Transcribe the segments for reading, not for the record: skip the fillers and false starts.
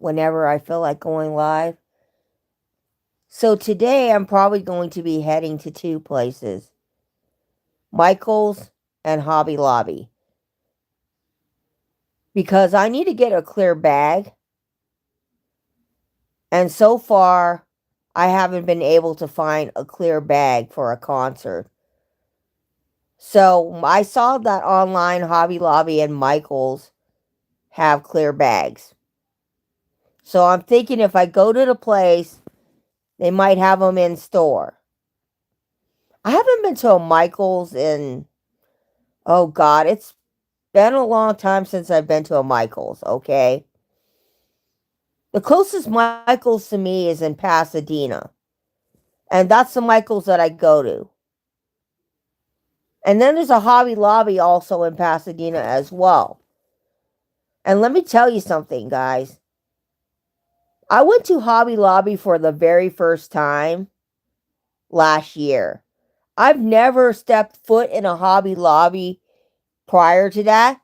whenever I feel like going live. So today I'm probably going to be heading to two places, Michael's and Hobby Lobby, because I need to get a clear bag. And so far, I haven't been able to find a clear bag for a concert. So I saw that online Hobby Lobby and Michael's have clear bags. So I'm thinking if I go to the place, they might have them in store. I haven't been to a Michael's in, oh God, it's been a long time since I've been to a Michael's, okay? The closest Michael's to me is in Pasadena. And that's the Michael's that I go to. And then there's a Hobby Lobby also in Pasadena as well. And let me tell you something, guys. I went to Hobby Lobby for the very first time last year. I've never stepped foot in a Hobby Lobby prior to that.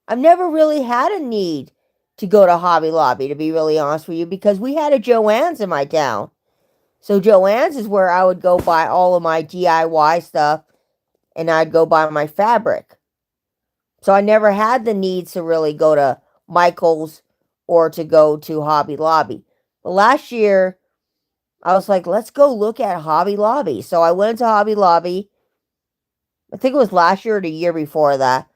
I've never really had a need to go to Hobby Lobby, to be really honest with you, because we had a Joann's in my town. So Joann's is where I would go buy all of my DIY stuff, and I'd go buy my fabric. So I never had the need to really go to Michael's or to go to Hobby Lobby. But last year, I was like, let's go look at Hobby Lobby. So I went to Hobby Lobby. I think it was last year or the year before that.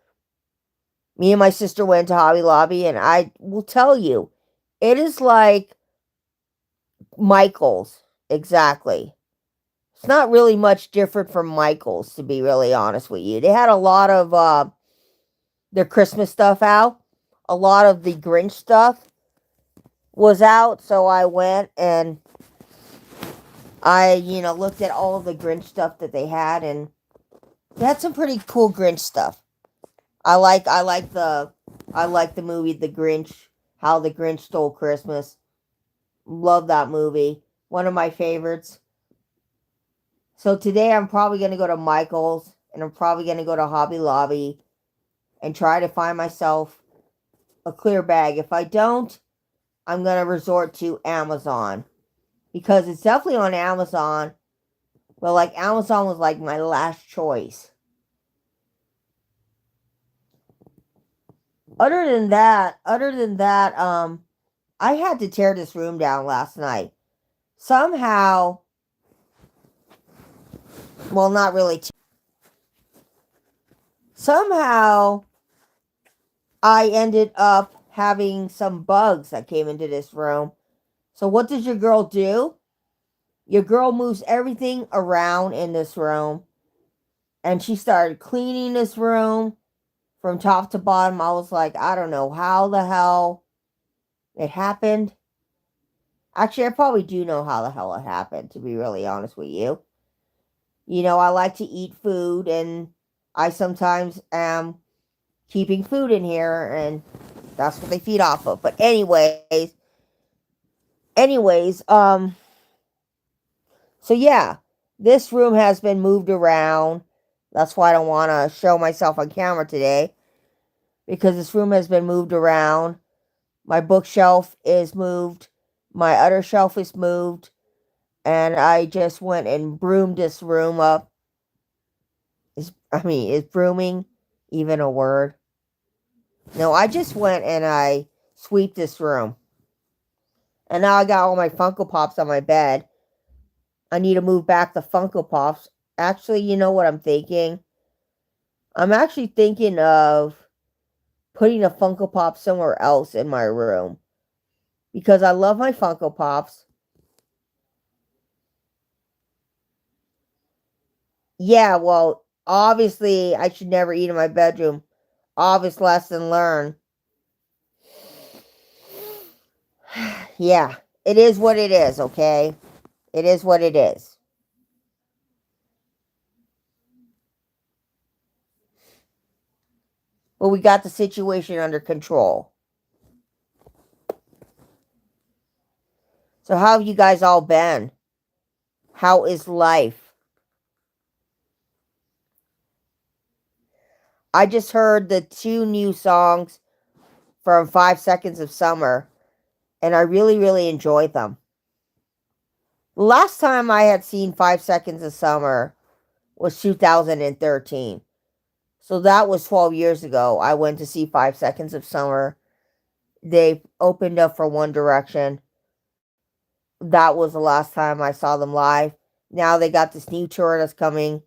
Me and my sister went to Hobby Lobby, and I will tell you, it is like Michael's. Exactly. It's not really much different from Michael's, to be really honest with you. They had a lot of their Christmas stuff out. A lot of the Grinch stuff was out, so I went and I, looked at all of the Grinch stuff that they had, and they had some pretty cool Grinch stuff. I like the movie The Grinch, How the Grinch Stole Christmas. Love that movie. One of my favorites. So today I'm probably going to go to Michael's, and I'm probably going to go to Hobby Lobby and try to find myself a clear bag. If I don't, I'm going to resort to Amazon, because it's definitely on Amazon. But like Amazon was like my last choice. Other than that, I had to tear this room down last night. Somehow, well, not really. Somehow, I ended up having some bugs that came into this room. So what does your girl do? Your girl moves everything around in this room. And she started cleaning this room from top to bottom. I was like, I don't know how the hell it happened. Actually, I probably do know how the hell it happened, to be really honest with you. I like to eat food, and I sometimes am keeping food in here, and that's what they feed off of. But anyways, so yeah, this room has been moved around. That's why I don't want to show myself on camera today, because this room has been moved around. My bookshelf is moved. My other shelf is moved. And I just went and broomed this room up. Is brooming even a word? No, I just went and I swept this room. And now I got all my Funko Pops on my bed. I need to move back the Funko Pops. Actually, you know what I'm thinking? I'm actually thinking of putting a Funko Pop somewhere else in my room, because I love my Funko Pops. Yeah, well, obviously, I should never eat in my bedroom. Obvious lesson learned. Yeah, it is what it is, okay? It is what it is. But we got the situation under control. So, how have you guys all been? How is life? I just heard the two new songs from 5 Seconds of Summer. and I really, really enjoyed them. The last time I had seen 5 Seconds of Summer was 2013. So that was 12 years ago. I went to see 5 Seconds of Summer. They opened up for One Direction. That was the last time I saw them live. Now they got this new tour that's coming,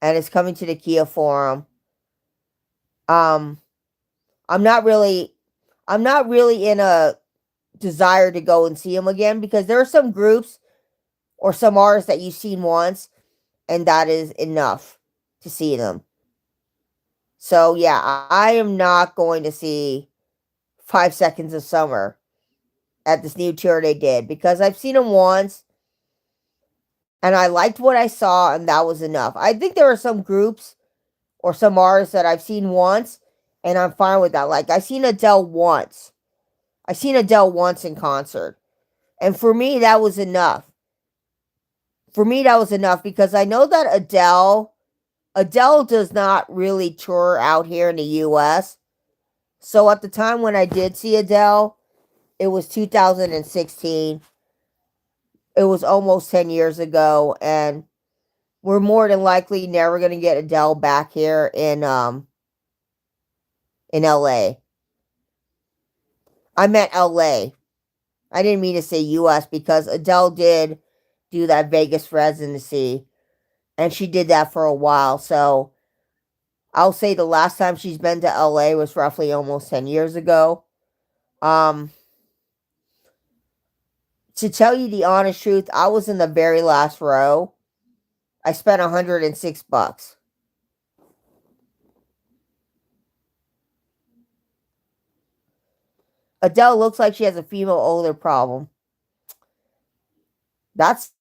and it's coming to the Kia Forum. Um, I'm not really, I'm not really in a desire to go and see them again because there are some groups or some artists that you've seen once, and that is enough to see them. So yeah, I am not going to see 5 Seconds of Summer at this new tour they did because I've seen them once and I liked what I saw and that was enough. I think there are some groups or some artists that I've seen once and I'm fine with that. Like I've seen Adele once. I seen Adele once in concert. And for me that was enough. For me that was enough because I know that Adele does not really tour out here in the US. So at the time when I did see Adele, it was 2016. It was almost 10 years ago and we're more than likely never going to get Adele back here in LA. I meant LA. I didn't mean to say US because Adele did do that Vegas residency and she did that for a while. So I'll say the last time she's been to LA was roughly almost 10 years ago. Um to tell you the honest truth, I was in the very last row. I spent $106. Adele looks like she has a female odor problem. That's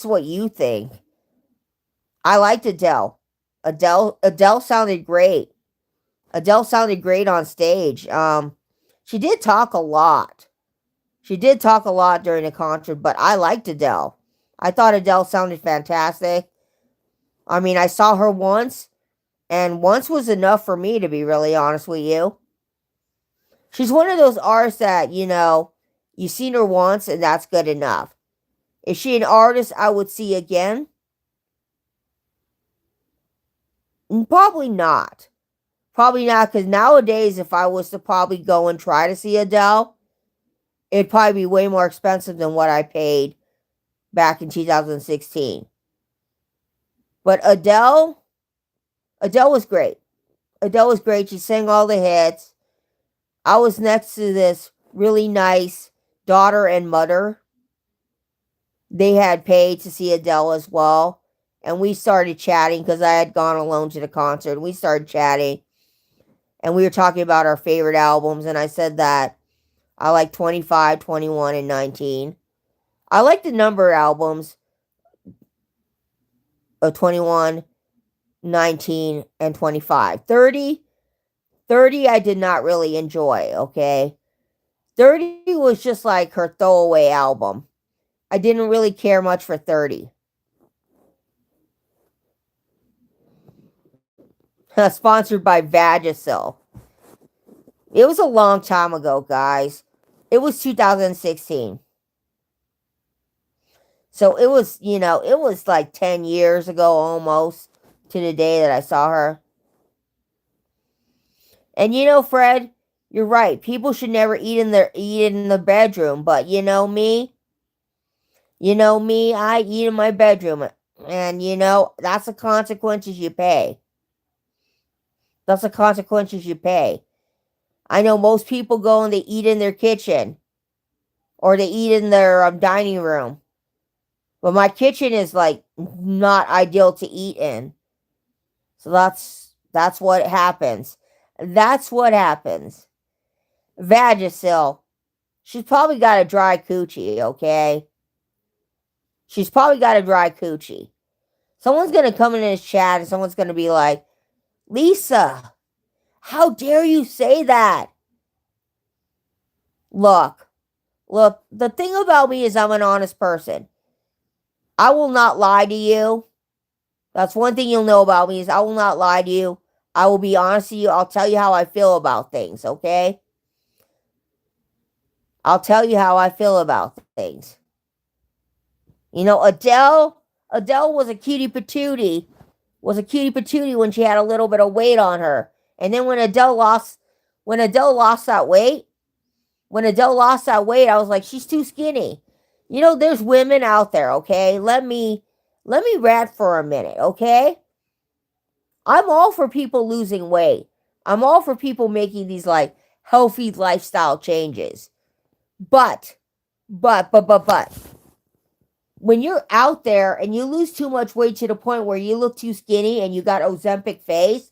what you think. I liked Adele. Adele sounded great. Adele sounded great on stage. She did talk a lot. She did talk a lot during the concert, but I liked Adele. I thought Adele sounded fantastic. I mean, I saw her once, and once was enough for me, to be really honest with you. She's one of those artists that, you've seen her once, and that's good enough. Is she an artist I would see again? Probably not. Probably not, because nowadays, if I was to probably go and try to see Adele, it'd probably be way more expensive than what I paid back in 2016. But Adele was great. Adele was great. She sang all the hits. I was next to this really nice daughter and mother. They had paid to see Adele as well. And we started chatting because I had gone alone to the concert. We started chatting. And we were talking about our favorite albums. And I said that I like 25, 21, and 19. I like the number albums of 21, 19, and 25. 30 I did not really enjoy, okay? 30 was just like her throwaway album. I didn't really care much for 30. Sponsored by Vagisil. It was a long time ago, guys. It was 2016. So it was like 10 years ago almost to the day that I saw her. And Fred, you're right. People should never eat in the bedroom, but I eat in my bedroom. And that's the consequences you pay. That's the consequences you pay. I know most people go and they eat in their kitchen or they eat in their dining room. But my kitchen is like not ideal to eat in. So that's what happens. That's what happens. Vagisil. She's probably got a dry coochie, okay? She's probably got a dry coochie. Someone's going to come in this chat and someone's going to be like, Lisa, how dare you say that? Look, the thing about me is I'm an honest person. I will not lie to you. That's one thing you'll know about me is I will not lie to you. I will be honest with you. I'll tell you how I feel about things, okay? I'll tell you how I feel about things. You know, Adele was a cutie patootie when she had a little bit of weight on her. And then when Adele lost that weight, I was like, she's too skinny. You know, there's women out there, okay? Let me rant for a minute, okay? I'm all for people losing weight. I'm all for people making these like healthy lifestyle changes. But, but, when you're out there and you lose too much weight to the point where you look too skinny and you got Ozempic face,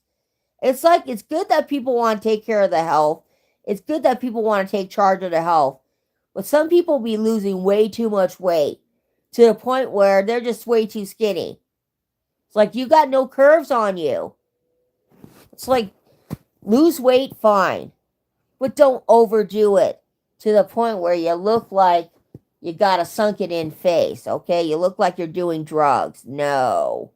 it's like it's good that people want to take care of the health. It's good that people want to take charge of the health. But some people be losing way too much weight to the point where they're just way too skinny. It's like you got no curves on you. It's like lose weight, fine, but don't overdo it to the point where you look like you got a sunken in face, okay? You look like you're doing drugs. No.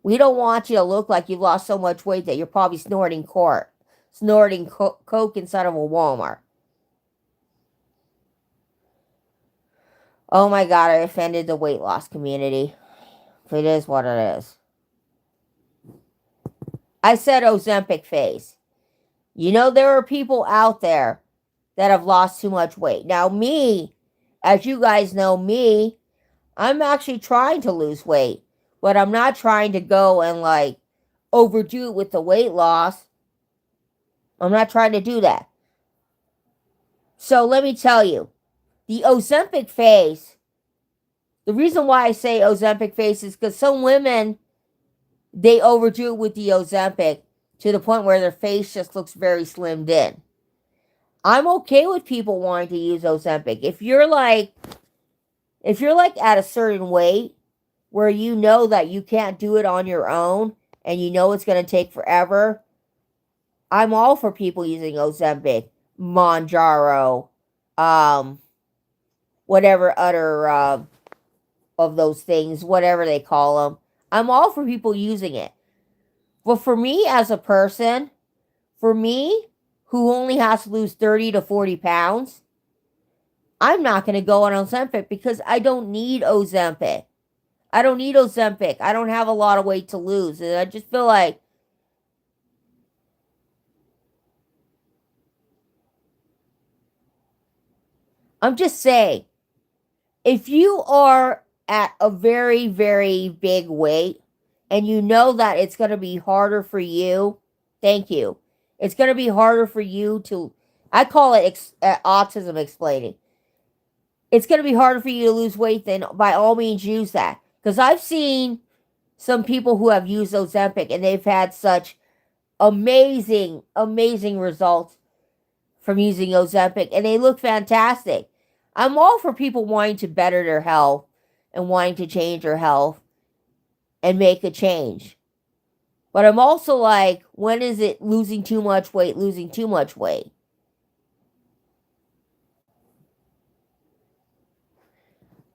We don't want you to look like you've lost so much weight that you're probably snorting coke inside of a Walmart. Oh my god, I offended the weight loss community. It is what it is. I said Ozempic face. You know, there are people out there that have lost too much weight. Now, me, as you guys know, I'm actually trying to lose weight, but I'm not trying to go and like overdo it with the weight loss. I'm not trying to do that. So let me tell you, the Ozempic face, the reason why I say Ozempic face is because some women, they overdo it with the Ozempic to the point where their face just looks very slimmed in. I'm okay with people wanting to use Ozempic. If you're like at a certain weight where you know that you can't do it on your own and you know it's going to take forever, I'm all for people using Ozempic, Monjaro, um, whatever other of those things, whatever they call them. I'm all for people using it. But for me as a person, for me who only has to lose 30 to 40 pounds, I'm not going to go on Ozempic because I don't need Ozempic. I don't need Ozempic. I don't have a lot of weight to lose. And I just feel like I'm just saying, if you are at a very, very big weight and you know that it's going to be harder for you, thank you. It's going to be harder for you to, I call it autism explaining. It's going to be harder for you to lose weight, then by all means use that. Because I've seen some people who have used Ozempic and they've had such amazing, amazing results from using Ozempic and they look fantastic. I'm all for people wanting to better their health and wanting to change their health and make a change. But I'm also like, when is it losing too much weight, losing too much weight?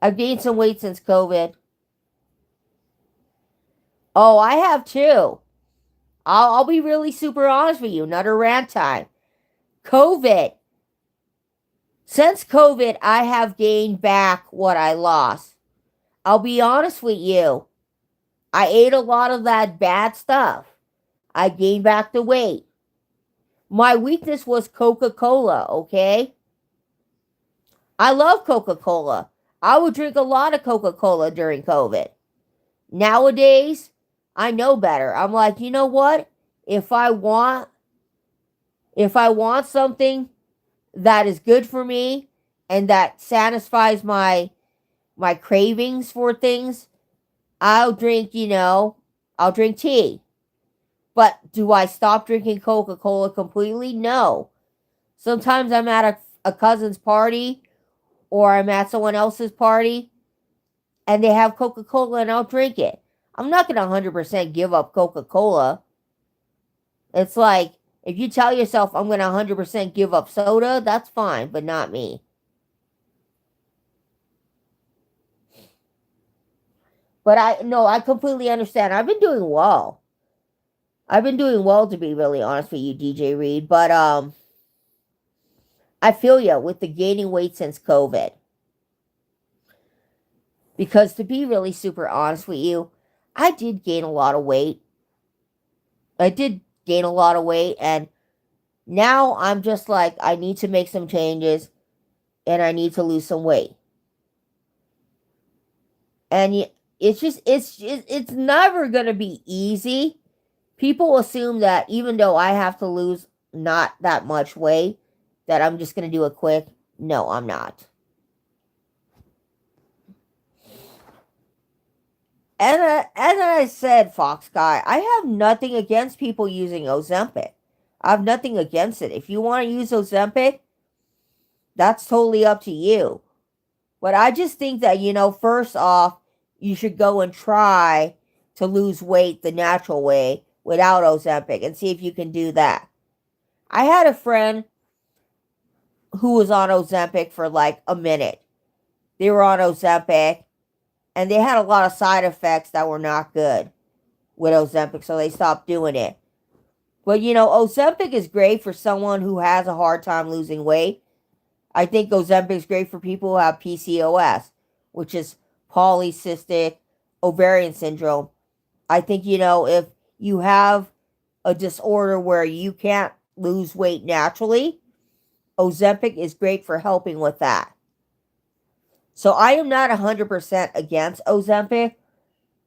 I've gained some weight since COVID. Oh, I have too. I'll be really super honest with you. Another rant time. COVID. Since COVID, I have gained back what I lost. I'll be honest with you. I ate a lot of that bad stuff. I gained back the weight. My weakness was Coca-Cola, okay? I love Coca-Cola. I would drink a lot of Coca-Cola during COVID. Nowadays, I know better. I'm like, you know what? If I want something that is good for me and that satisfies my cravings for things, I'll drink, I'll drink tea. But do I stop drinking Coca-Cola completely? No. Sometimes I'm at a cousin's party or I'm at someone else's party and they have Coca-Cola and I'll drink it. I'm not going to 100% give up Coca-Cola. It's like, if you tell yourself I'm going to 100% give up soda, that's fine, but not me. But I completely understand. I've been doing well. I've been doing well, to be really honest with you, DJ Reed. But I feel you with the gaining weight since COVID. Because to be really super honest with you, I did gain a lot of weight. I did gain a lot of weight, and now I'm just like, I need to make some changes and I need to lose some weight. And it's never going to be easy. People assume that even though I have to lose not that much weight, that I'm just going to do it quick. No, I'm not. And as I said, Fox Guy, I have nothing against people using Ozempic. I have nothing against it. If you want to use Ozempic, that's totally up to you. But I just think that, first off, you should go and try to lose weight the natural way without Ozempic and see if you can do that. I had a friend who was on Ozempic for like a minute. They were on Ozempic and they had a lot of side effects that were not good with Ozempic, so they stopped doing it. But Ozempic is great for someone who has a hard time losing weight. I think Ozempic is great for people who have PCOS, which is polycystic ovarian syndrome. I think, if you have a disorder where you can't lose weight naturally, Ozempic is great for helping with that. So I am not 100% against Ozempic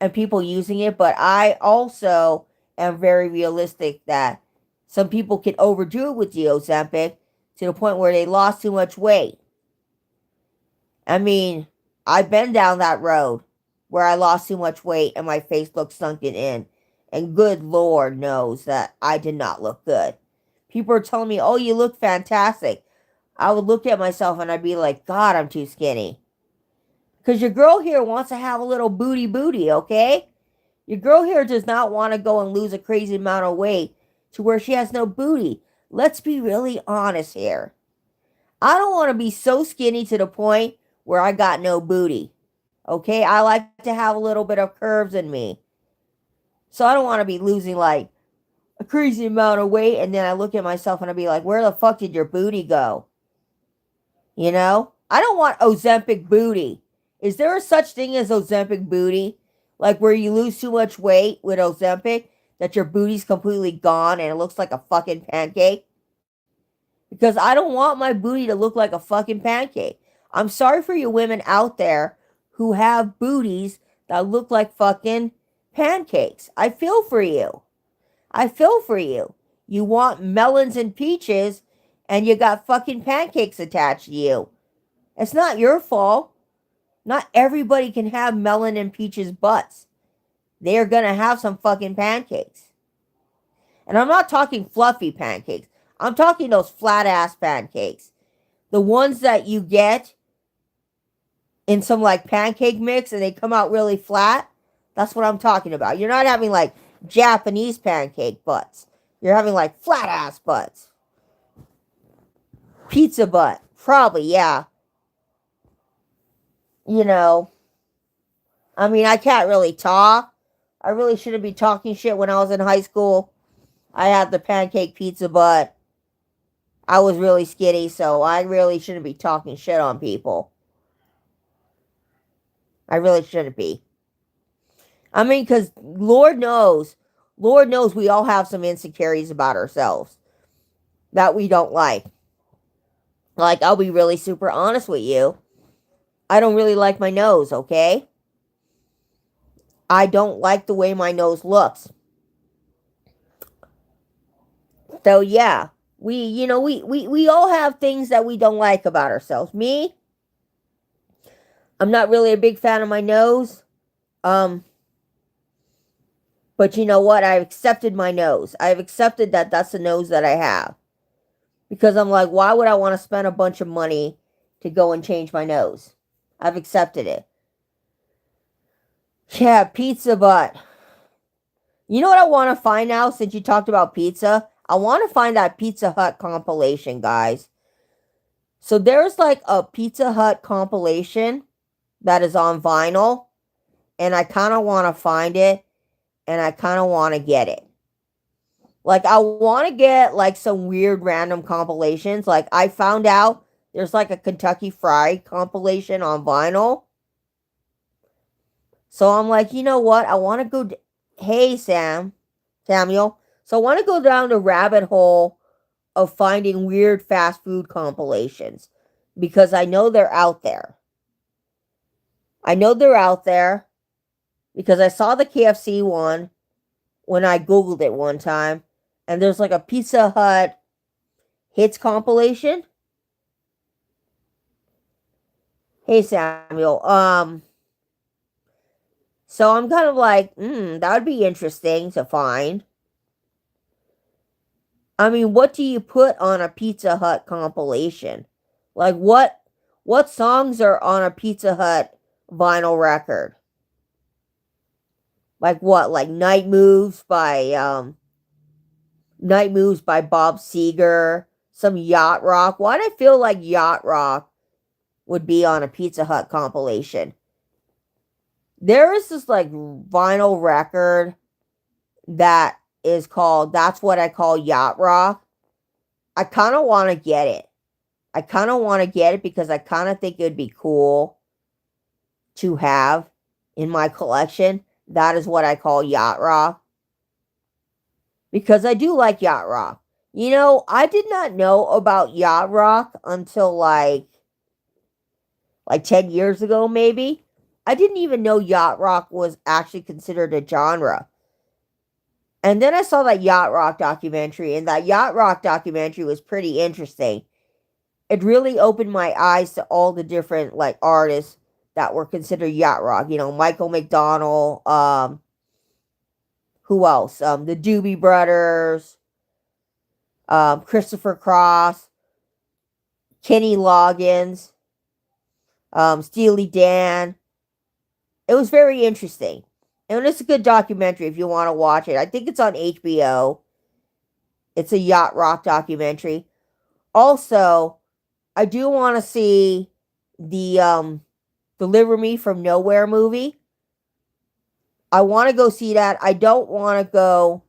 and people using it, but I also am very realistic that some people can overdo it with the Ozempic to the point where they lost too much weight. I mean, I've been down that road where I lost too much weight and my face looked sunken in. And good Lord knows that I did not look good. People are telling me, oh, you look fantastic. I would look at myself and I'd be like, God, I'm too skinny. Because your girl here wants to have a little booty, okay? Your girl here does not want to go and lose a crazy amount of weight to where she has no booty. Let's be really honest here. I don't want to be so skinny to the point where I got no booty. Okay? I like to have a little bit of curves in me. So I don't want to be losing like a crazy amount of weight and then I look at myself and I be like, where the fuck did your booty go? I don't want Ozempic booty. Is there a such thing as Ozempic booty? Like where you lose too much weight with Ozempic that your booty's completely gone and it looks like a fucking pancake? Because I don't want my booty to look like a fucking pancake. I'm sorry for you women out there who have booties that look like fucking pancakes. I feel for you. I feel for you. You want melons and peaches and you got fucking pancakes attached to you. It's not your fault. Not everybody can have melon and peaches butts. They're gonna have some fucking pancakes. And I'm not talking fluffy pancakes. I'm talking those flat ass pancakes. The ones that you get in some like pancake mix and they come out really flat. That's what I'm talking about. You're not having like Japanese pancake butts. You're having like flat ass butts. Pizza butt. Probably, yeah. I can't really talk. I really shouldn't be talking shit when I was in high school. I had the pancake pizza butt. I was really skinny, so I really shouldn't be talking shit on people. I really shouldn't be. Because Lord knows we all have some insecurities about ourselves that we don't like. Like, I'll be really super honest with you. I don't really like my nose, okay? I don't like the way my nose looks. So yeah, we all have things that we don't like about ourselves. Me, I'm not really a big fan of my nose. But you know what? I've accepted my nose. I've accepted that that's the nose that I have. Because I'm like, why would I want to spend a bunch of money to go and change my nose? I've accepted it. Yeah, pizza butt. You know what I want to find now since you talked about pizza? I want to find that Pizza Hut compilation, guys. So there's like a Pizza Hut compilation that is on vinyl. And I kind of want to find it. And I kind of want to get it. Like, I want to get like some weird random compilations. Like, I found out there's like a Kentucky Fried compilation on vinyl. So I'm like, you know what? I want to go. Hey, Samuel. So I want to go down the rabbit hole of finding weird fast food compilations because I know they're out there. I know they're out there because I saw the KFC one when I Googled it one time. And there's like a Pizza Hut hits compilation. Hey, Samuel. So I'm kind of like, that would be interesting to find. I mean, what do you put on a Pizza Hut compilation? Like what songs are on a Pizza Hut vinyl record? Like what? Like Night Moves by Bob Seger, some Yacht Rock. Why do I feel like Yacht Rock would be on a Pizza Hut compilation? There is this like vinyl record that is called That's What I Call Yacht Rock. I kind of want to get it. I kind of want to get it because I kind of think it would be cool to have in my collection. That is what I call Yacht Rock. Because I do like Yacht Rock. You know, I did not know about Yacht Rock until like 10 years ago maybe. I didn't even know Yacht Rock was actually considered a genre. And then I saw that Yacht Rock documentary, and that Yacht Rock documentary was pretty interesting. It really opened my eyes to all the different like artists that were considered yacht rock. You know, Michael McDonald, who else? The Doobie Brothers, Christopher Cross, Kenny Loggins, Steely Dan. It was very interesting. And it's a good documentary if you want to watch it. I think it's on HBO. It's a yacht rock documentary. Also, I do want to see the Deliver Me from Nowhere movie. I want to go see that. I don't want to go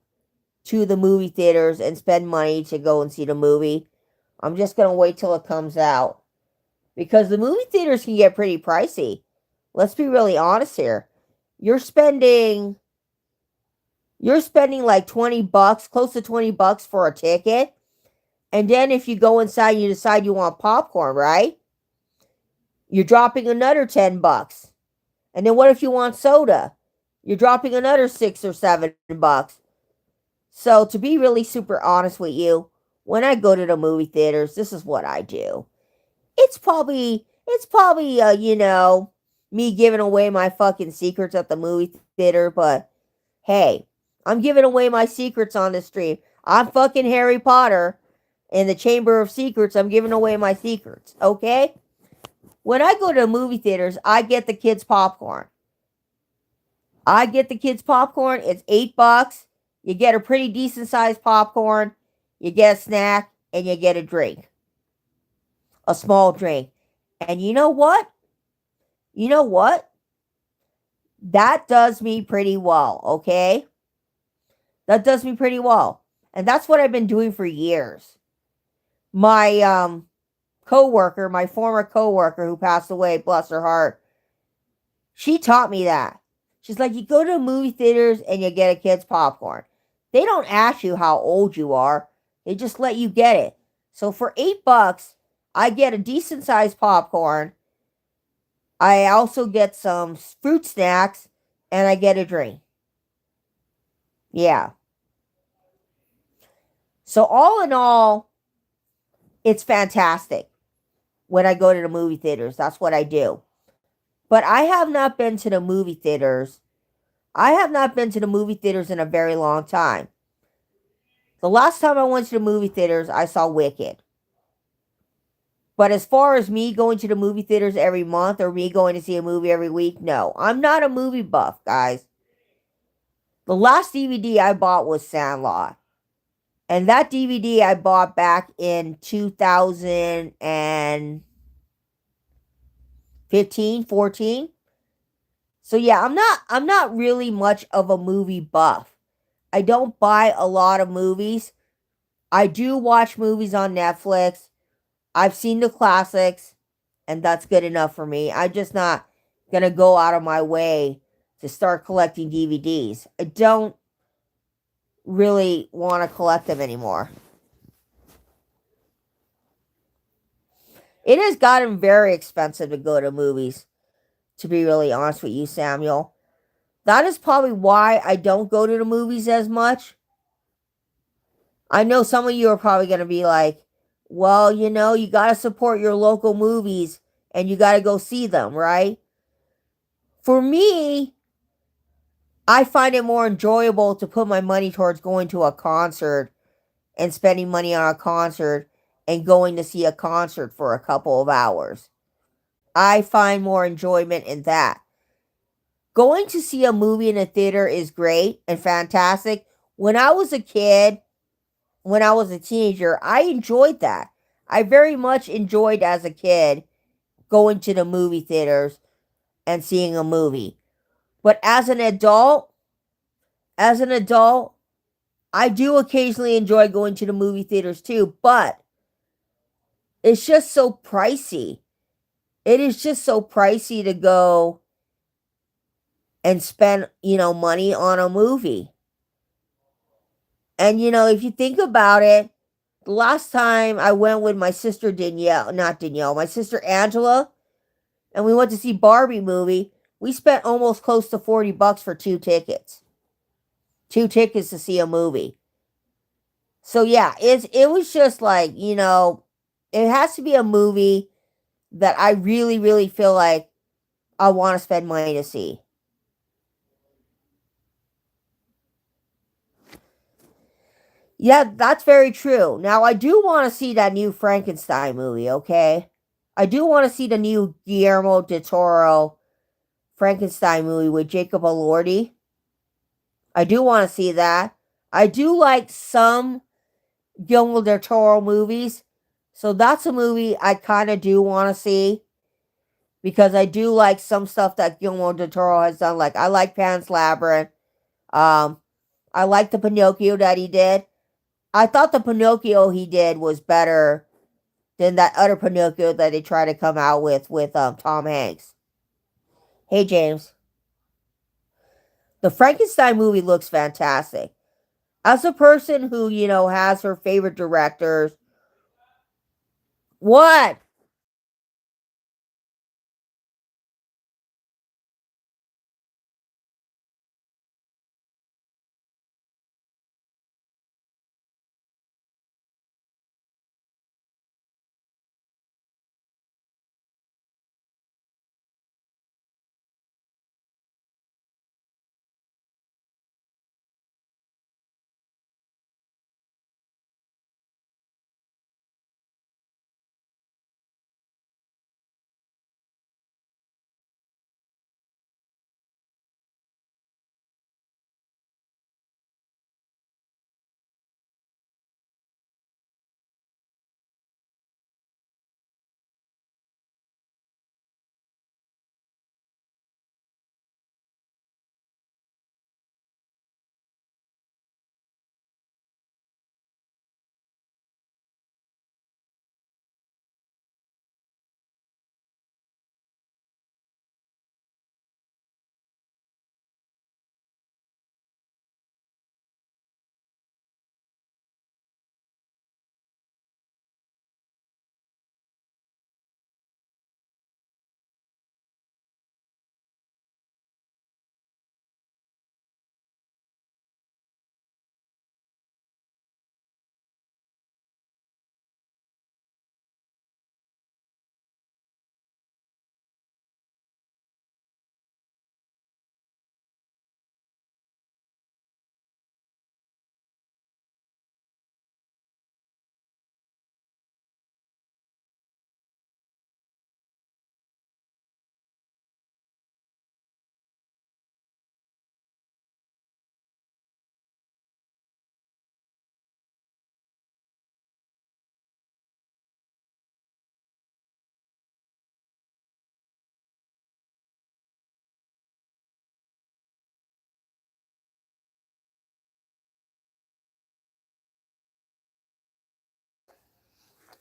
to the movie theaters and spend money to go and see the movie. I'm just going to wait till it comes out. Because the movie theaters can get pretty pricey. Let's be really honest here. You're spending like 20 bucks, close to 20 bucks for a ticket. And then if you go inside and you decide you want popcorn, right? You're dropping another 10 bucks. And then what if you want soda? You're dropping another 6 or 7 bucks. So to be really super honest with you, when I go to the movie theaters, this is what I do. It's probably me giving away my fucking secrets at the movie theater, but hey, I'm giving away my secrets on the stream. I'm fucking Harry Potter in the Chamber of Secrets. I'm giving away my secrets, okay? When I go to the movie theaters, I get the kids popcorn. It's $8. You get a pretty decent sized popcorn. You get a snack and you get a drink. A small drink. And you know what? That does me pretty well, okay? That does me pretty well. And that's what I've been doing for years. My my former coworker who passed away, bless her heart, she taught me that. She's like, you go to movie theaters and you get a kid's popcorn. They don't ask you how old you are. They just let you get it. So for $8, I get a decent sized popcorn. I also get some fruit snacks and I get a drink. Yeah. So all in all, it's fantastic when I go to the movie theaters. That's what I do. But I have not been to the movie theaters. I have not been to the movie theaters in a very long time. The last time I went to the movie theaters, I saw Wicked. But as far as me going to the movie theaters every month or me going to see a movie every week, no. I'm not a movie buff, guys. The last DVD I bought was Sandlot. And that DVD I bought back in 2015, 14. So yeah, I'm not really much of a movie buff. I don't buy a lot of movies. I do watch movies on Netflix. I've seen the classics, and that's good enough for me. I'm just not gonna go out of my way to start collecting DVDs. I don't really want to collect them anymore. It has gotten very expensive to go to movies, to be really honest with you, Samuel. That is probably why I don't go to the movies as much. I know some of you are probably going to be like, well, you got to support your local movies and you got to go see them, right? For me, I find it more enjoyable to put my money towards going to a concert and spending money on a concert and going to see a concert for a couple of hours. I find more enjoyment in that. Going to see a movie in a theater is great and fantastic. When I was a kid, when I was a teenager, I enjoyed that. I very much enjoyed as a kid going to the movie theaters and seeing a movie. But as an adult, I do occasionally enjoy going to the movie theaters too, but it's just so pricey. It is just so pricey to go and spend, money on a movie. And if you think about it, the last time I went with my sister Danielle, not Danielle, my sister Angela, and we went to see Barbie movie, we spent almost close to $40 for two tickets. Two tickets to see a movie. So yeah, it was just like, it has to be a movie that I really, really feel like I want to spend money to see. Yeah, that's very true. Now, I do want to see that new Frankenstein movie, okay? I do want to see the new Guillermo del Toro Frankenstein movie with Jacob Elordi. I do want to see that. I do like some Guillermo del Toro movies. So that's a movie I kind of do want to see because I do like some stuff that Guillermo del Toro has done. Like, I like Pan's Labyrinth. Um, I like the Pinocchio that he did. I thought the Pinocchio he did was better than that other Pinocchio that they try to come out with Tom Hanks. Hey James, the Frankenstein movie looks fantastic. As a person who has her favorite directors, what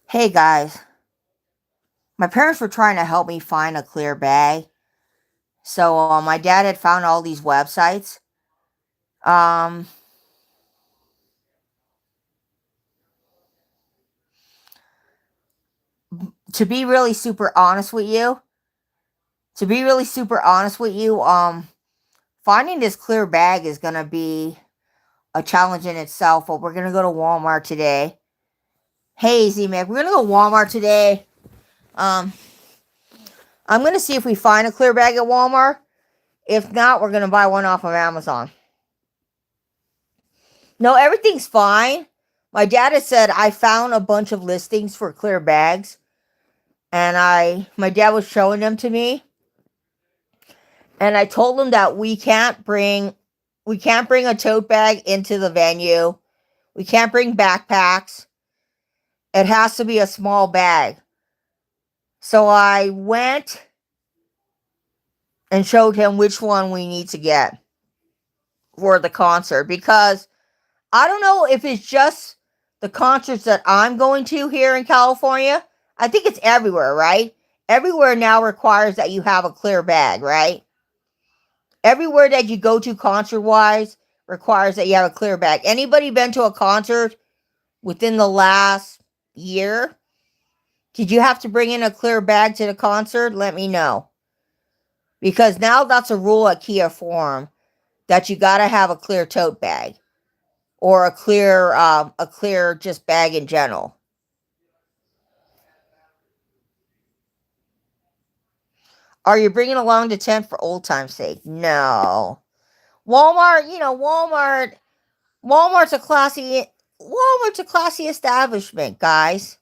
Hey guys, my parents were trying to help me find a clear bag. So my dad had found all these websites. Um, to be really super honest with you, to be really super honest with you, finding this clear bag is gonna be a challenge in itself. But we're gonna go to Walmart today. Hey Z Mac, we're gonna go to Walmart today. Um, I'm gonna see if we find a clear bag at Walmart. If not, we're gonna buy one off of Amazon. No, everything's fine. My dad has said I found a bunch of listings for clear bags, and my dad was showing them to me, and I told him that we can't bring a tote bag into the venue. We can't bring backpacks. It has to be a small bag. So I went and showed him which one we need to get for the concert, because I don't know if it's just the concerts that I'm going to here in California. I think it's everywhere, right? Everywhere now requires that you have a clear bag, right? Everywhere that you go to concert wise requires that you have a clear bag. Anybody been to a concert within the last year? Did you have to bring in a clear bag to the concert? Let me know. Because now that's a rule at Kia Forum that you got to have a clear tote bag or a clear just bag in general. Are you bringing along the tent for old time's sake? No. Walmart, Walmart's a classy Walmart's a classy establishment, guys.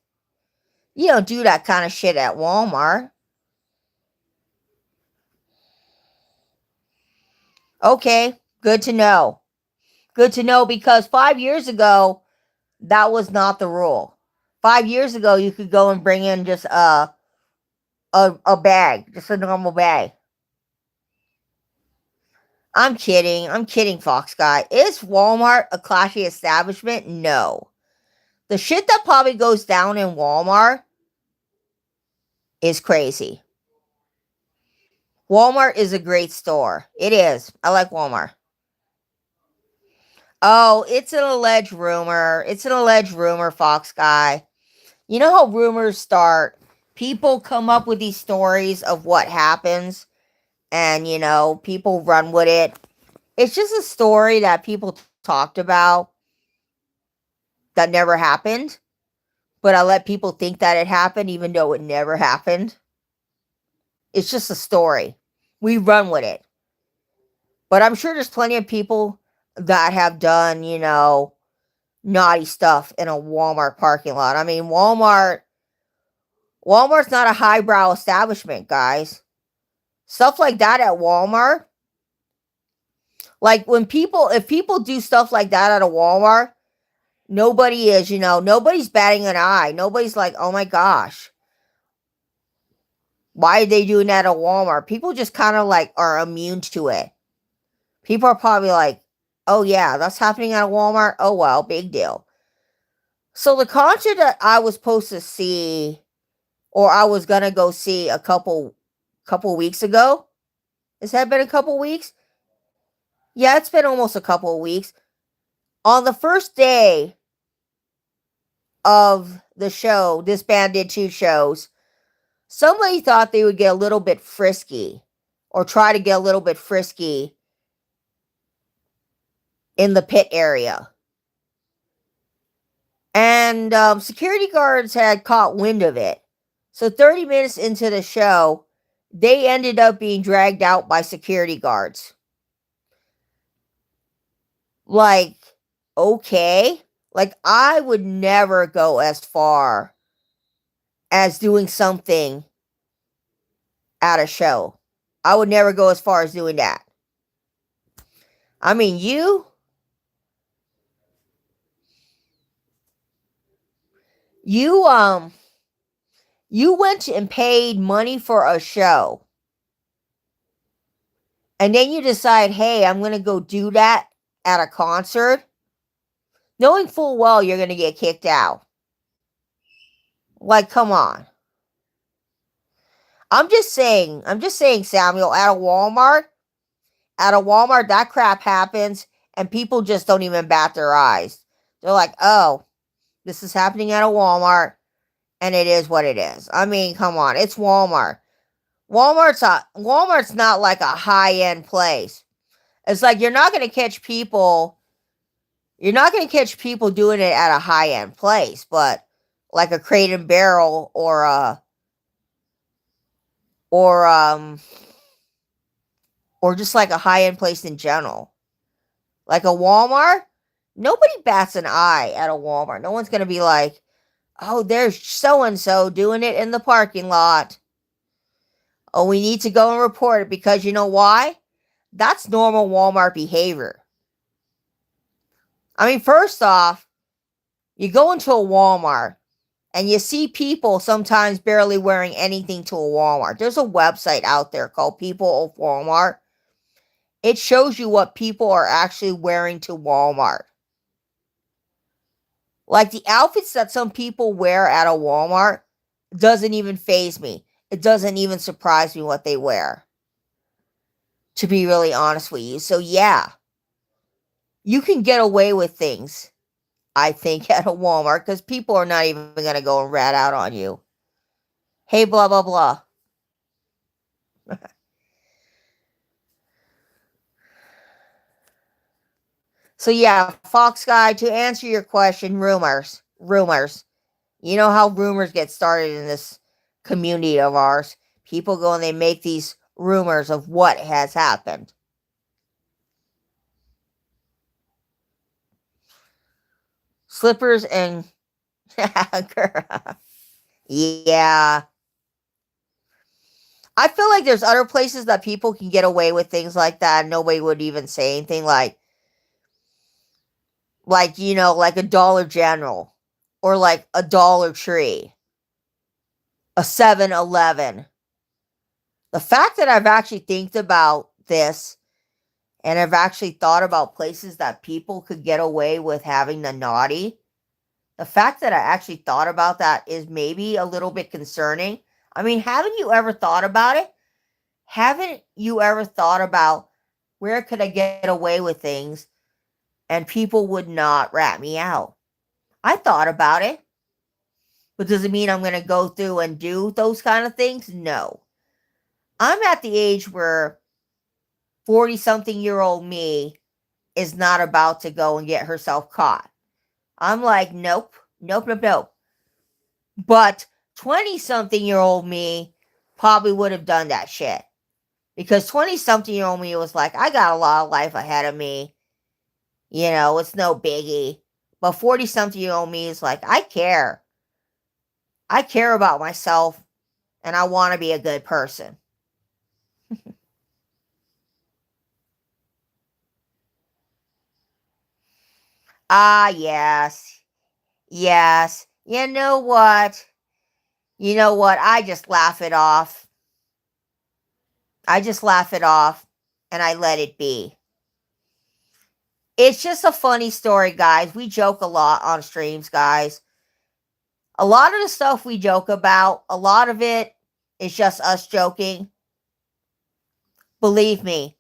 You don't do that kind of shit at Walmart. Okay, good to know. Good to know, because 5 years ago, that was not the rule. 5 years ago, you could go and bring in just a bag, just a normal bag. I'm kidding. I'm kidding, Fox Guy. Is Walmart a classy establishment? No. The shit that probably goes down in Walmart is crazy. Walmart is a great store. It is. I like Walmart. Oh, it's an alleged rumor. It's an alleged rumor, Fox Guy. You know how rumors start? People come up with these stories of what happens, and, people run with it. It's just a story that people talked about that never happened, but I let people think that it happened even though it never happened. It's just a story. We run with it. But I'm sure there's plenty of people that have done, naughty stuff in a Walmart parking lot. I mean, Walmart's not a highbrow establishment, guys. Stuff like that at Walmart, like if people do stuff like that at a Walmart, nobody's batting an eye. Nobody's like, oh my gosh, why are they doing that at Walmart? People just kind of like are immune to it. People are probably like, oh yeah, that's happening at a Walmart. Oh well, big deal. So the concert that I was supposed to see, or I was gonna go see a couple weeks ago. Has that been a couple weeks? Yeah, it's been almost a couple of weeks. On the first day of the show, this band did 2 shows. Somebody thought they would get a little bit frisky, or try to get a little bit frisky in the pit area. And security guards had caught wind of it. So 30 minutes into the show, they ended up being dragged out by security guards. Like, okay. Like, I would never go as far as doing something at a show. I would never go as far as doing that. I mean, you you went and paid money for a show, and then you decide, hey, I'm going to go do that at a concert, knowing full well you're going to get kicked out. Like, come on. I'm just saying, Samuel, at a Walmart, that crap happens, and people just don't even bat their eyes. They're like, oh, this is happening at a Walmart, and it is what it is. I mean, come on, it's Walmart. Walmart's not like a high end place. It's like you're not gonna catch people doing it at a high end place, but like a Crate and Barrel or or just like a high end place in general. Like a Walmart, nobody bats an eye at a Walmart. No one's gonna be like, oh, there's so and so doing it in the parking lot. Oh, we need to go and report it because you know why? That's normal Walmart behavior. I mean, first off, you go into a Walmart and you see people sometimes barely wearing anything to a Walmart. There's a website out there called People of Walmart. It shows you what people are actually wearing to Walmart. Like the outfits that some people wear at a Walmart doesn't even faze me. It doesn't even surprise me what they wear. To be really honest with you. So yeah, you can get away with things, I think, at a Walmart because people are not even going to go and rat out on you. Hey, blah, blah, blah. So yeah, Fox Guy, to answer your question, rumors. You know how rumors get started in this community of ours. People go and they make these rumors of what has happened. Slippers and yeah. I feel like there's other places that people can get away with things like that and nobody would even say anything like you know, like a Dollar General or like a Dollar Tree, a 7-Eleven. The fact that I've actually think about this and I've actually thought about places that people could get away with having the naughty, the fact that I actually thought about that is maybe a little bit concerning. I mean, haven't you ever thought about it? Haven't you ever thought about where could I get away with things and people would not rat me out? I thought about it. But does it mean I'm going to go through and do those kind of things? No. I'm at the age where 40 something year old me is not about to go and get herself caught. I'm like, nope, nope, nope, nope. But 20 something year old me probably would have done that shit. Because 20 something year old me was like, I got a lot of life ahead of me. You know, it's no biggie. But 40 something year old me is like, I care. I care about myself and I want to be a good person. Ah, yes. Yes. You know what? You know what? I just laugh it off. I just laugh it off and I let it be. It's just a funny story, guys. We joke a lot on streams, guys. A lot of the stuff we joke about, a lot of it is just us joking. Believe me,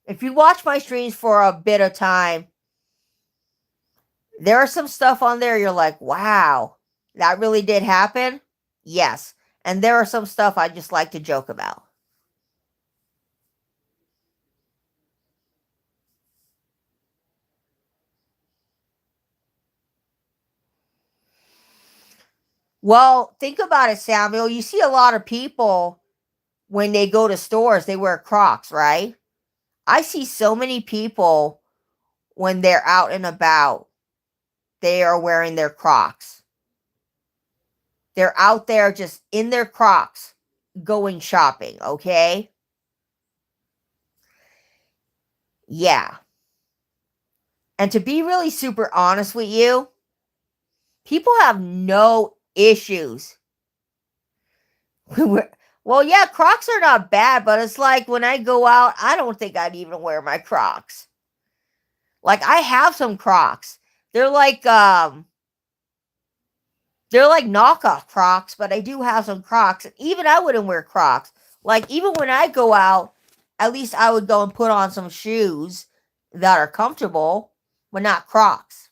if you watch my streams for a bit of time, there are some stuff on there you're like, wow, that really did happen? Yes. And there are some stuff I just like to joke about. Well, think about it, Samuel. You see a lot of people when they go to stores, they wear Crocs, right? I see so many people when they're out and about, they are wearing their Crocs. They're out there just in their Crocs going shopping, okay? Yeah. And to be really super honest with you, people have no issues. Well, yeah, Crocs are not bad, but it's like when I go out, I don't think I'd even wear my Crocs. Like I have some Crocs. They're like They're like knockoff Crocs, but I do have some Crocs. Even I wouldn't wear Crocs. Like, even when I go out, at least I would go and put on some shoes that are comfortable, but not Crocs.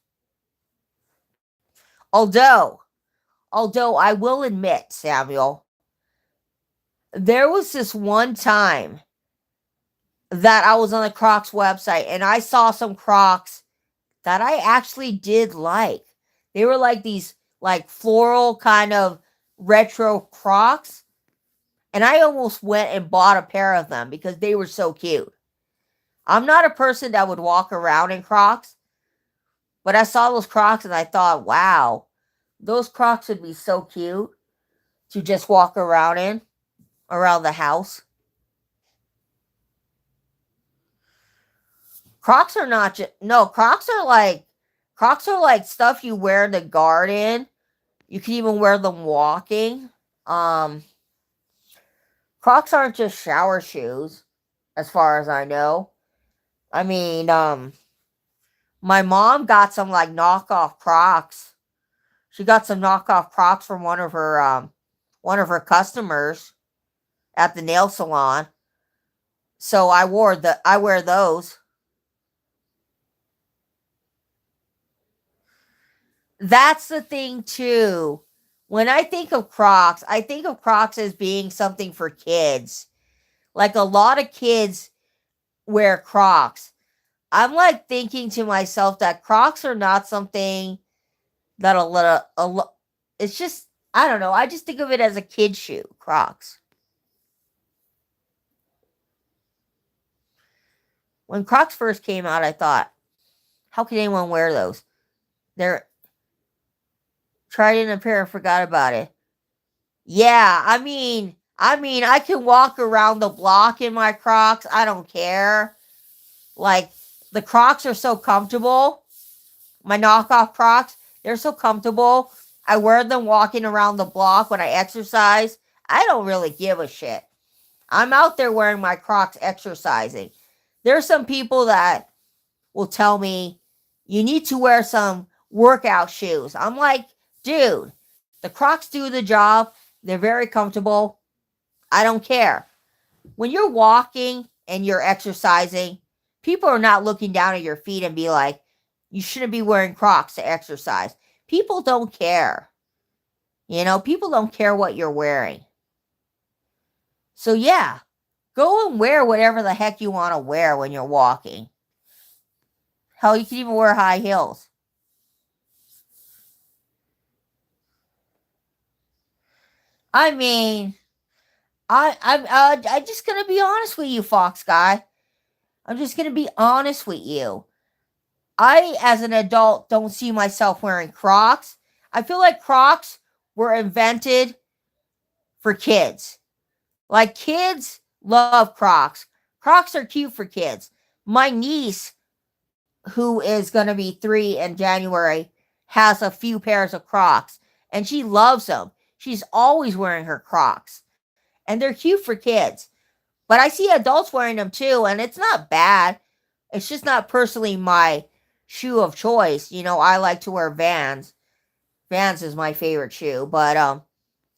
Although, although I will admit, Samuel, there was this one time that I was on the Crocs website and I saw some Crocs that I actually did like. They were like these like floral kind of retro Crocs, and I almost went and bought a pair of them because they were so cute. I'm not a person that would walk around in Crocs, but I saw those Crocs and I thought, wow, those Crocs would be so cute to just walk around in around the house. Crocs are not just no, Crocs are like stuff you wear in the garden. You can even wear them walking. Um Crocs aren't just shower shoes, as far as I know. I mean, my mom got some like knockoff Crocs. She got some knockoff Crocs from one of her customers at the nail salon. So I wear those. That's the thing too. When I think of Crocs, I think of Crocs as being something for kids. Like a lot of kids wear Crocs. I'm like thinking to myself that Crocs are not something that it's just, I don't know. I just think of it as a kid shoe, Crocs. When Crocs first came out, I thought, how can anyone wear those? They're tried in a pair and forgot about it. Yeah, I can walk around the block in my Crocs. I don't care. Like, the Crocs are so comfortable. My knockoff Crocs, they're so comfortable. I wear them walking around the block when I exercise. I don't really give a shit. I'm out there wearing my Crocs exercising. There's some people that will tell me you need to wear some workout shoes. I'm like, dude, the Crocs do the job. They're very comfortable. I don't care. When you're walking and you're exercising, people are not looking down at your feet and be like, you shouldn't be wearing Crocs to exercise. People don't care. You know, people don't care what you're wearing. So, yeah, go and wear whatever the heck you want to wear when you're walking. Hell, you can even wear high heels. I mean, I'm just gonna be honest with you, Fox guy. I'm just gonna be honest with you. I, as an adult, don't see myself wearing Crocs. I feel like Crocs were invented for kids. Like, kids love Crocs. Crocs are cute for kids. My niece, who is going to be 3 in January, has a few pairs of Crocs and she loves them. She's always wearing her Crocs and they're cute for kids. But I see adults wearing them too, and it's not bad. It's just not personally my shoe of choice. You know, I like to wear Vans. Vans is my favorite shoe, but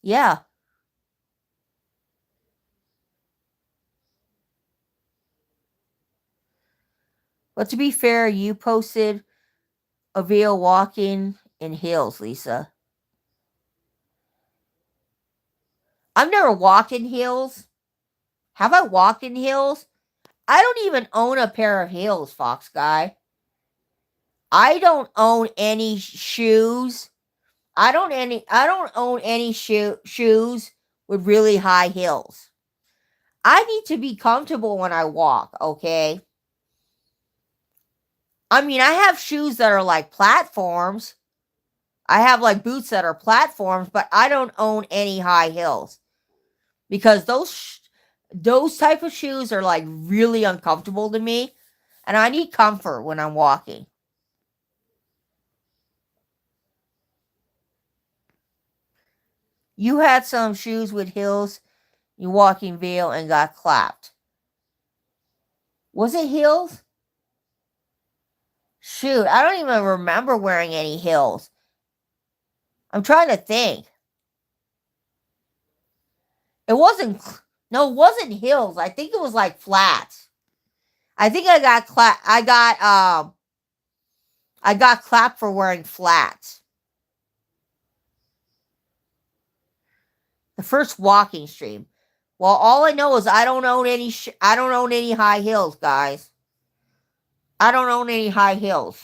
yeah. But to be fair, you posted a video walking in heels, Lisa. I've never walked in heels. Have I walked in heels? I don't even own a pair of heels, Fox guy. I don't own any shoes. I don't own any shoes with really high heels. I need to be comfortable when I walk, okay? I mean, I have shoes that are like platforms. I have like boots that are platforms, but I don't own any high heels because those type of shoes are like really uncomfortable to me, and I need comfort when I'm walking. You had some shoes with heels, you walking veil and got clapped. Was it heels? Shoot, I don't even remember wearing any heels. I'm trying to think. It wasn't. No, it wasn't heels. I think it was like flats. I think I got clapped for wearing flats. The first walking stream. Well, all I know is I don't own any. I don't own any high heels, guys. I don't own any high heels.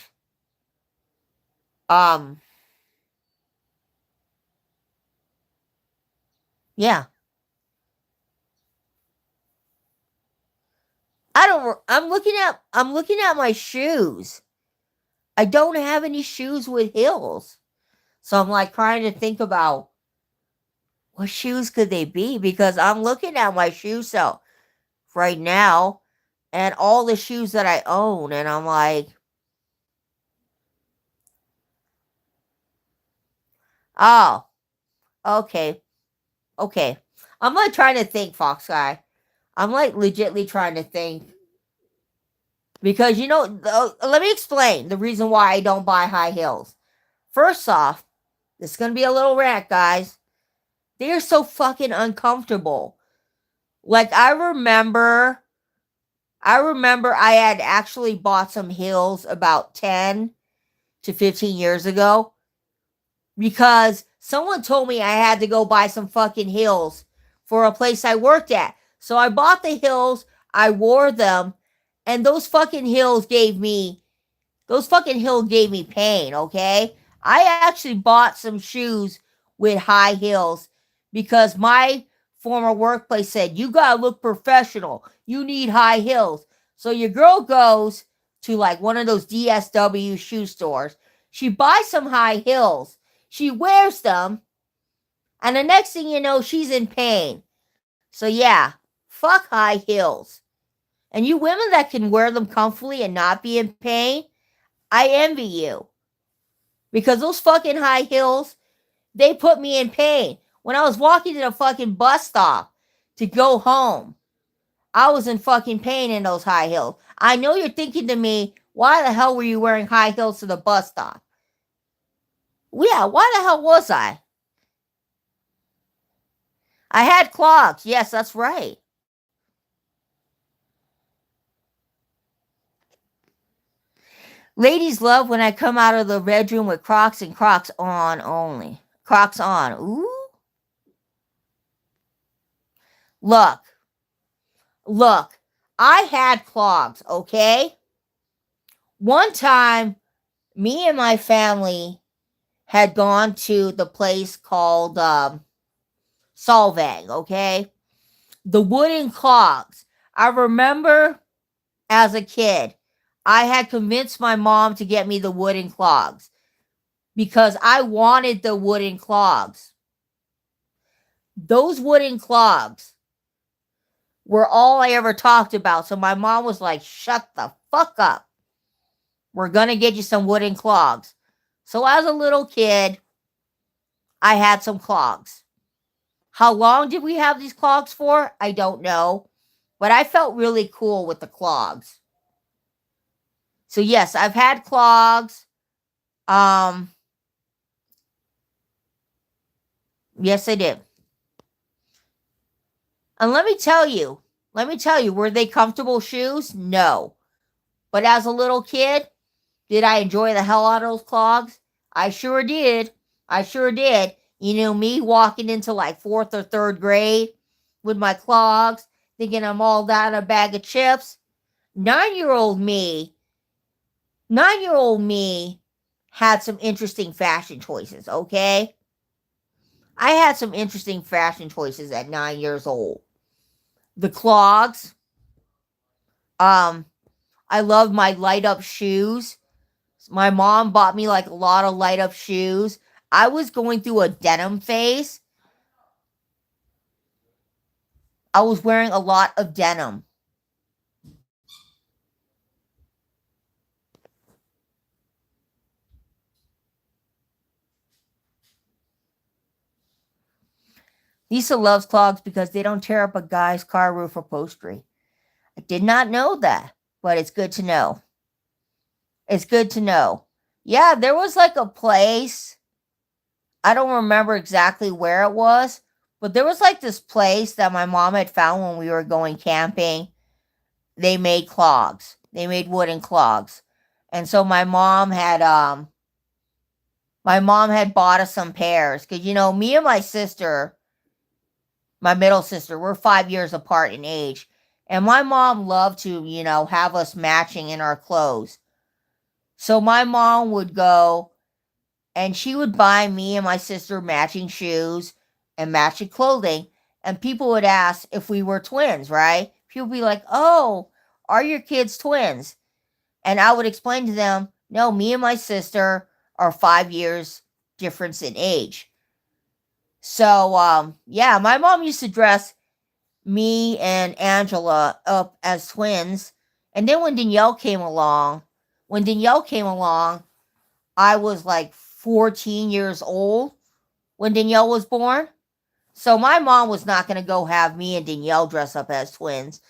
Um. Yeah. I don't. I'm looking at my shoes. I don't have any shoes with heels. So I'm like trying to think about what shoes could they be, because I'm looking at my shoe shelf right now and all the shoes that I own, and I'm like, oh, okay, okay. I'm like trying to think, Fox Guy. I'm like legitly trying to think, because let me explain the reason why I don't buy high heels. First off, this is gonna be a little rant, guys. They're so fucking uncomfortable. Like I remember I had actually bought some heels about 10 to 15 years ago because someone told me I had to go buy some fucking heels for a place I worked at. So I bought the heels, I wore them, and those fucking heels gave me pain, okay? I actually bought some shoes with high heels because my former workplace said, you gotta look professional. You need high heels. So your girl goes to like one of those DSW shoe stores. She buys some high heels. She wears them. And the next thing you know, she's in pain. So yeah, fuck high heels. And you women that can wear them comfortably and not be in pain, I envy you. Because those fucking high heels, they put me in pain. When I was walking to the fucking bus stop to go home, I was in fucking pain in those high heels. I know you're thinking to me, why the hell were you wearing high heels to the bus stop? Yeah, why the hell was I? I had clogs. Yes, that's right. Ladies love when I come out of the bedroom with Crocs and Crocs on only. Crocs on. Ooh. Look, look, I had clogs, okay? One time, me and my family had gone to the place called Solvang, okay? The wooden clogs. I remember as a kid, I had convinced my mom to get me the wooden clogs because I wanted the wooden clogs. Those wooden clogs were all I ever talked about. So my mom was like, shut the fuck up. We're going to get you some wooden clogs. So as a little kid, I had some clogs. How long did we have these clogs for? I don't know. But I felt really cool with the clogs. So yes, I've had clogs. Yes, I did. And let me tell you, were they comfortable shoes? No. But as a little kid, did I enjoy the hell out of those clogs? I sure did. I sure did. You know, me walking into like fourth or third grade with my clogs, thinking I'm all down a bag of chips. 9-year-old me, 9-year-old me had some interesting fashion choices, okay? I had some interesting fashion choices at 9 years old. The clogs. I love my light up shoes. My mom bought me like a lot of light up shoes. I was going through a denim phase. I was wearing a lot of denim. Lisa loves clogs because they don't tear up a guy's car roof upholstery. I did not know that, but it's good to know. It's good to know. Yeah, there was like a place. I don't remember exactly where it was, but there was like this place that my mom had found when we were going camping. They made clogs. They made wooden clogs. And so my mom had bought us some pairs cuz me and my sister, my middle sister, we're 5 years apart in age. And my mom loved to, have us matching in our clothes. So my mom would go and she would buy me and my sister matching shoes and matching clothing. And people would ask if we were twins, right? People would be like, "Oh, are your kids twins?" And I would explain to them, "No, me and my sister are 5 years difference in age." So, yeah, my mom used to dress me and Angela up as twins. And then when Danielle came along, I was like 14 years old when Danielle was born. So my mom was not going to go have me and Danielle dress up as twins.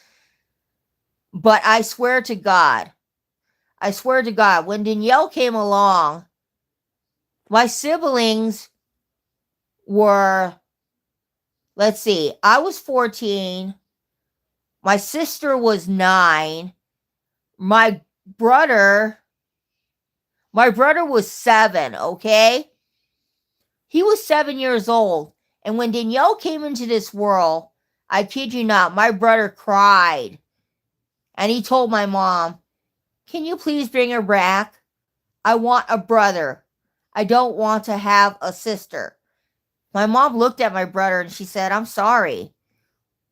But I swear to God, when Danielle came along, my siblings were, let's see, I was 14, my sister was 9, my brother, my brother was 7, okay? He was 7 years old. And when Danielle came into this world, I kid you not, my brother cried. And he told my mom, "Can you please bring her back? I want a brother. I don't want to have a sister." My mom looked at my brother and she said, "I'm sorry.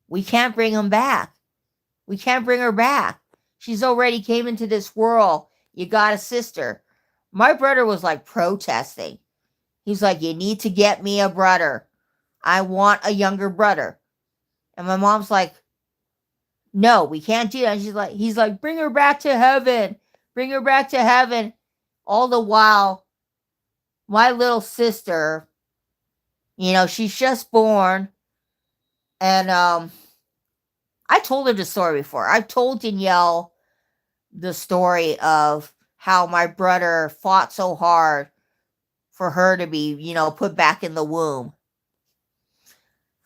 We can't bring him back. We can't bring her back. She's already came into this world. You got a sister." My brother was like protesting. He's like, "You need to get me a brother. I want a younger brother." And my mom's like, "No, we can't do that." And he's like, "Bring her back to heaven. Bring her back to heaven." All the while, my little sister, she's just born. And I told her the story before. I've told Danielle the story of how my brother fought so hard for her to be, put back in the womb.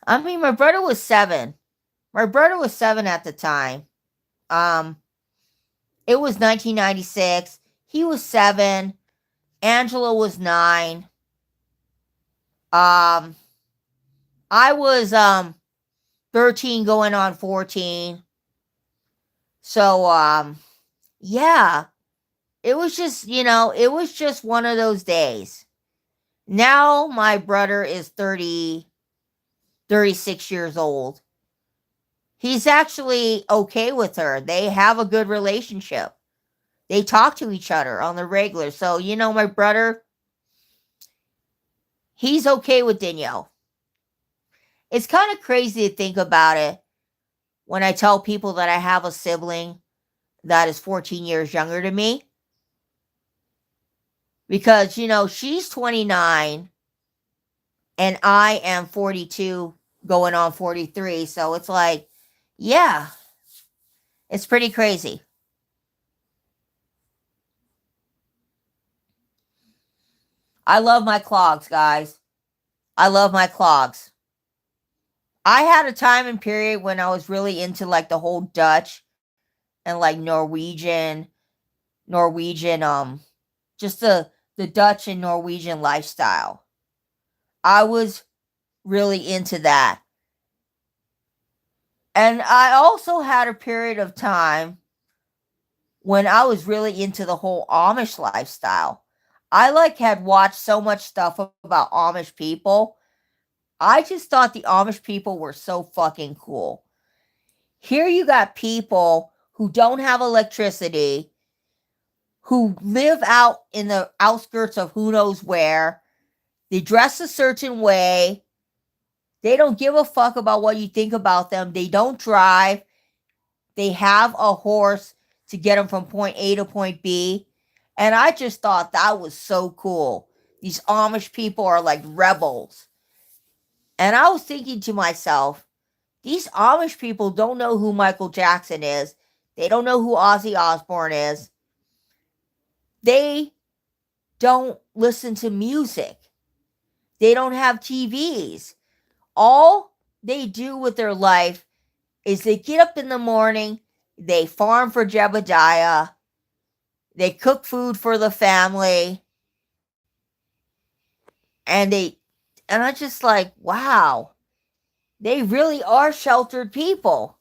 I mean, my brother was 7. My brother was 7 at the time. Um, it was 1996. He was 7. Angela was 9. Um, I was 13 going on 14. So yeah, it was just, it was just one of those days. Now my brother is 36 years old. He's actually okay with her. They have a good relationship. They talk to each other on the regular. So, my brother, he's okay with Danielle. It's kind of crazy to think about it when I tell people that I have a sibling that is 14 years younger than me. Because, she's 29 and I am 42 going on 43. So it's like, yeah, it's pretty crazy. I love my clogs, guys. I love my clogs. I had a time and period when I was really into like the whole Dutch and like Norwegian, just the Dutch and Norwegian lifestyle. I was really into that. And I also had a period of time when I was really into the whole Amish lifestyle. I like had watched so much stuff about Amish people. I just thought the Amish people were so fucking cool. Here you got people who don't have electricity, who live out in the outskirts of who knows where. They dress a certain way. They don't give a fuck about what you think about them. They don't drive. They have a horse to get them from point A to point B. And I just thought that was so cool. These Amish people are like rebels. And I was thinking to myself, these Amish people don't know who Michael Jackson is. They don't know who Ozzy Osbourne is. They don't listen to music. They don't have TVs. All they do with their life is they get up in the morning, they farm for Jebediah, they cook food for the family, and I'm just like, wow, they really are sheltered people.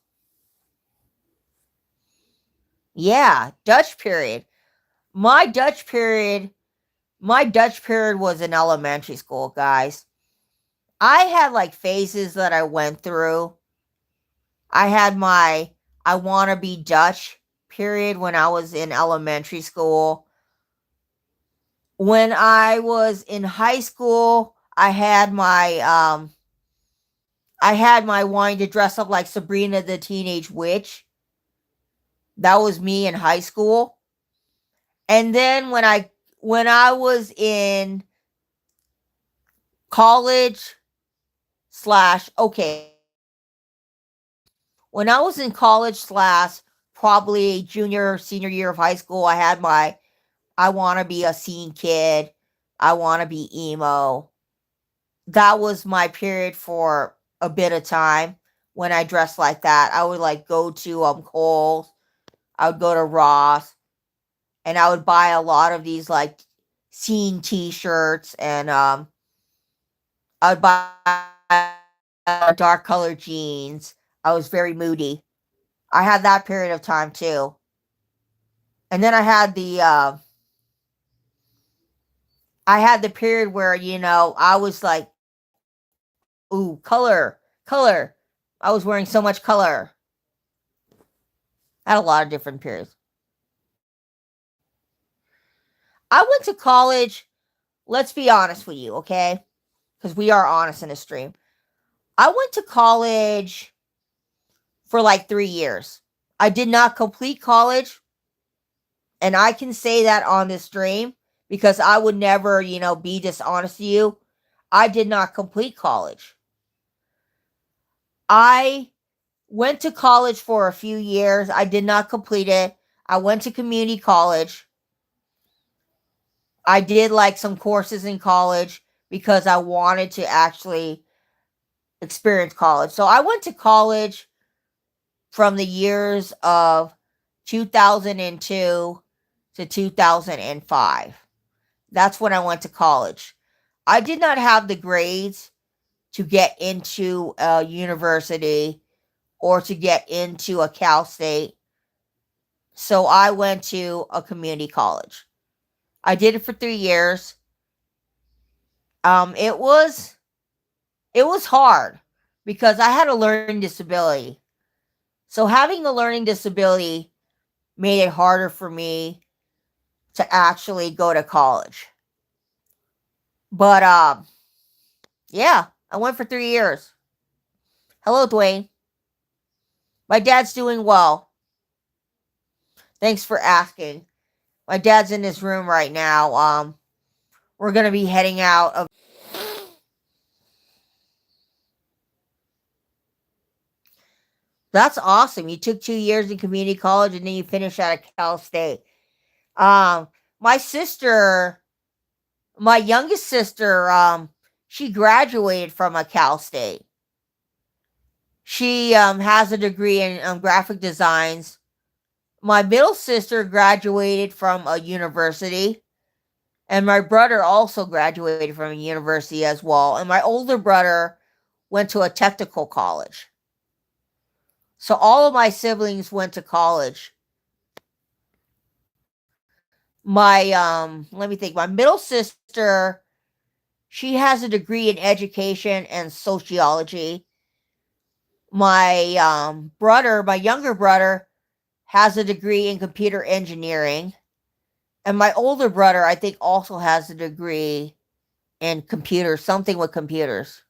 Yeah, Dutch period. My Dutch period, my Dutch period was in elementary school, guys. I had like phases that I went through. I had my I want to be Dutch period when I was in elementary school. When I was in high school, I had my wanting to dress up like Sabrina the Teenage Witch. That was me in high school. And then when I was in college slash okay, when I was in college slash probably junior senior year of high school, I had my I want to be a scene kid. I want to be emo. That was my period for a bit of time when I dressed like that. I would like go to Kohl's, I would go to Ross, and I would buy a lot of these like scene t-shirts, and I would buy dark colored jeans. I was very moody. I had that period of time too. And then I had the period where, I was like, ooh, color. I was wearing so much color. I had a lot of different periods. I went to college, let's be honest with you, okay? Because we are honest in this stream. I went to college for like 3 years. I did not complete college, and I can say that on this stream because I would never, be dishonest to you. I did not complete college. I went to college for a few years. I did not complete it. I went to community college. I did like some courses in college because I wanted to actually experience college. So I went to college from the years of 2002 to 2005. That's when I went to college. I did not have the grades to get into a university or to get into a Cal State. So I went to a community college. I did it for 3 years. It was hard because I had a learning disability. So having a learning disability made it harder for me to actually go to college. But yeah, I went for 3 years. Hello, Dwayne. My dad's doing well. Thanks for asking. My dad's in this room right now. We're gonna be heading out of. That's awesome. You took 2 years in community college and then you finished at a Cal State. My sister, my youngest sister, she graduated from a Cal State. She has a degree in graphic designs. My middle sister graduated from a university, and my brother also graduated from a university as well. And my older brother went to a technical college. So all of my siblings went to college. Let me think. My middle sister, she has a degree in education and sociology. My brother, my younger brother, has a degree in computer engineering. And my older brother, I think, also has a degree in computers, something with computers.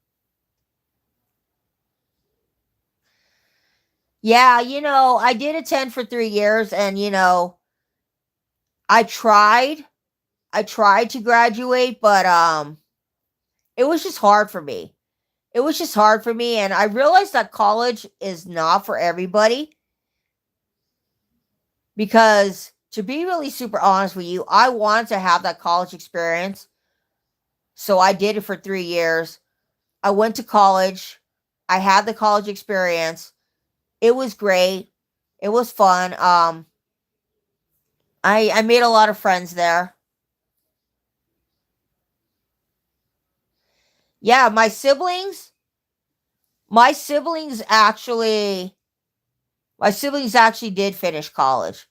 Yeah, I did attend for 3 years, and I tried. I tried to graduate, but it was just hard for me. It was just hard for me, and I realized that college is not for everybody. Because to be really super honest with you, I wanted to have that college experience So I did it for 3 years. I went to college. I had the college experience. It was great. It was fun. I made a lot of friends there. Yeah, my siblings actually my siblings actually did finish college.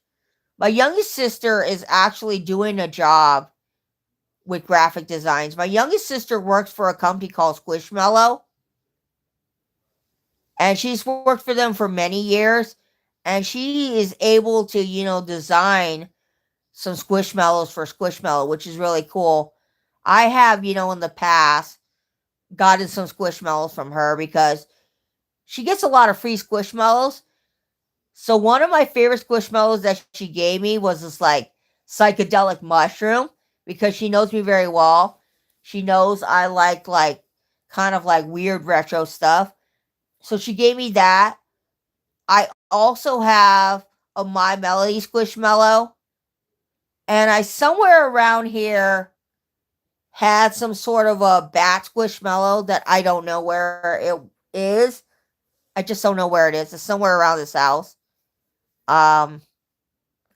My youngest sister is actually doing a job with graphic designs. My youngest sister works for a company called Squishmallow, and she's worked for them for many years, and she is able to, design some Squishmallows for Squishmallow, which is really cool. I have, in the past gotten some Squishmallows from her because she gets a lot of free Squishmallows. So one of my favorite Squishmallows that she gave me was this like psychedelic mushroom because she knows me very well. She knows I like kind of like weird retro stuff. So she gave me that. I also have a My Melody Squishmallow. And I somewhere around here had some sort of a bat squishmallow that I don't know where it is. I just don't know where it is. It's somewhere around this house. Um,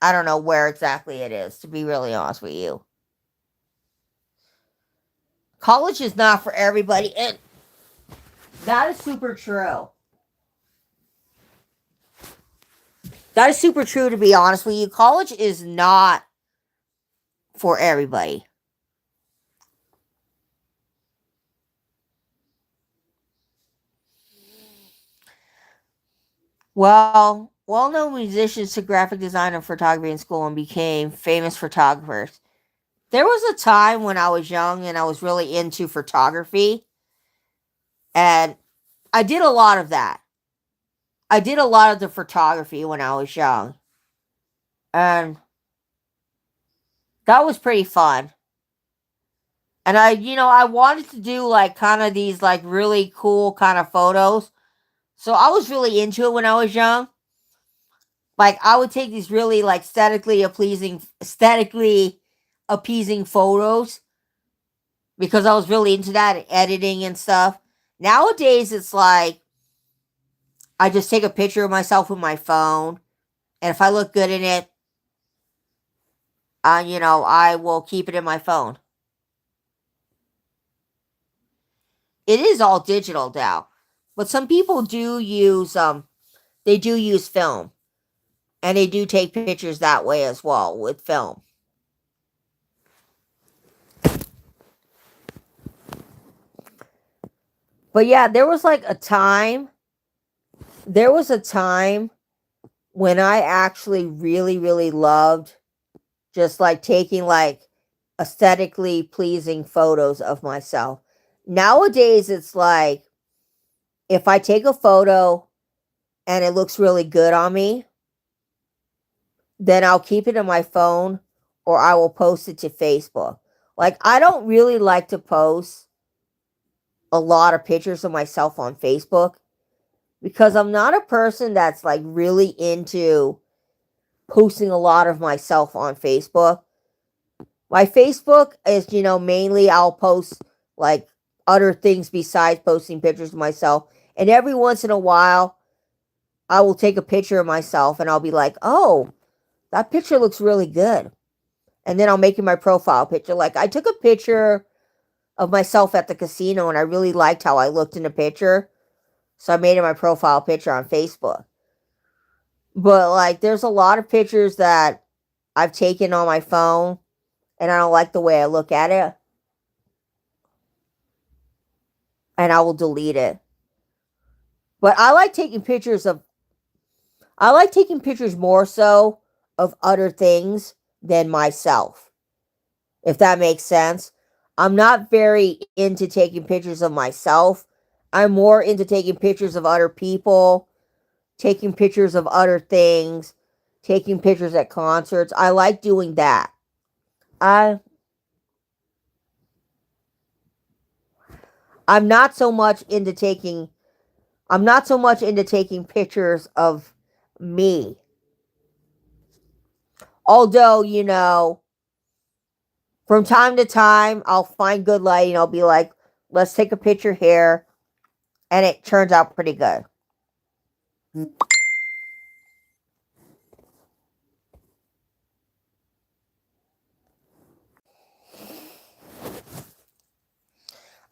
I don't know where exactly it is, to be really honest with you. College is not for everybody, and that is super true. That is super true, to be honest with you. College is not for everybody. Well known musicians took graphic design and photography in school and became famous photographers. There was a time when I was young and I was really into photography, and I did a lot of that. I did a lot of the photography when I was young, and that was pretty fun. And I wanted to do like kind of these like really cool kind of photos. So I was really into it when I was young. Like I would take these really like aesthetically appeasing photos because I was really into that editing and stuff. Nowadays it's like I just take a picture of myself with my phone, and if I look good in it, I will keep it in my phone. It is all digital now, but some people do use film, and they do take pictures that way as well with film. But yeah, there was a time when I actually really, really loved just like taking like aesthetically pleasing photos of myself. Nowadays, it's like if I take a photo and it looks really good on me, then I'll keep it in my phone or I will post it to Facebook. Like, I don't really like to post a lot of pictures of myself on Facebook because I'm not a person that's like really into posting a lot of myself on Facebook. My Facebook is, mainly I'll post like other things besides posting pictures of myself. And every once in a while, I will take a picture of myself and I'll be like, oh, that picture looks really good. And then I'll make it my profile picture. Like, I took a picture of myself at the casino and I really liked how I looked in the picture. So I made it my profile picture on Facebook. But, like, there's a lot of pictures that I've taken on my phone and I don't like the way I look at it. And I will delete it. But I like taking pictures more so of other things than myself, if that makes sense. I'm not very into taking pictures of myself. I'm more into taking pictures of other people, taking pictures of other things, taking pictures at concerts. I like doing that. I I'm not so much into taking I'm not so much into taking pictures of me. Although, From time to time, I'll find good lighting. I'll be like, let's take a picture here. And it turns out pretty good.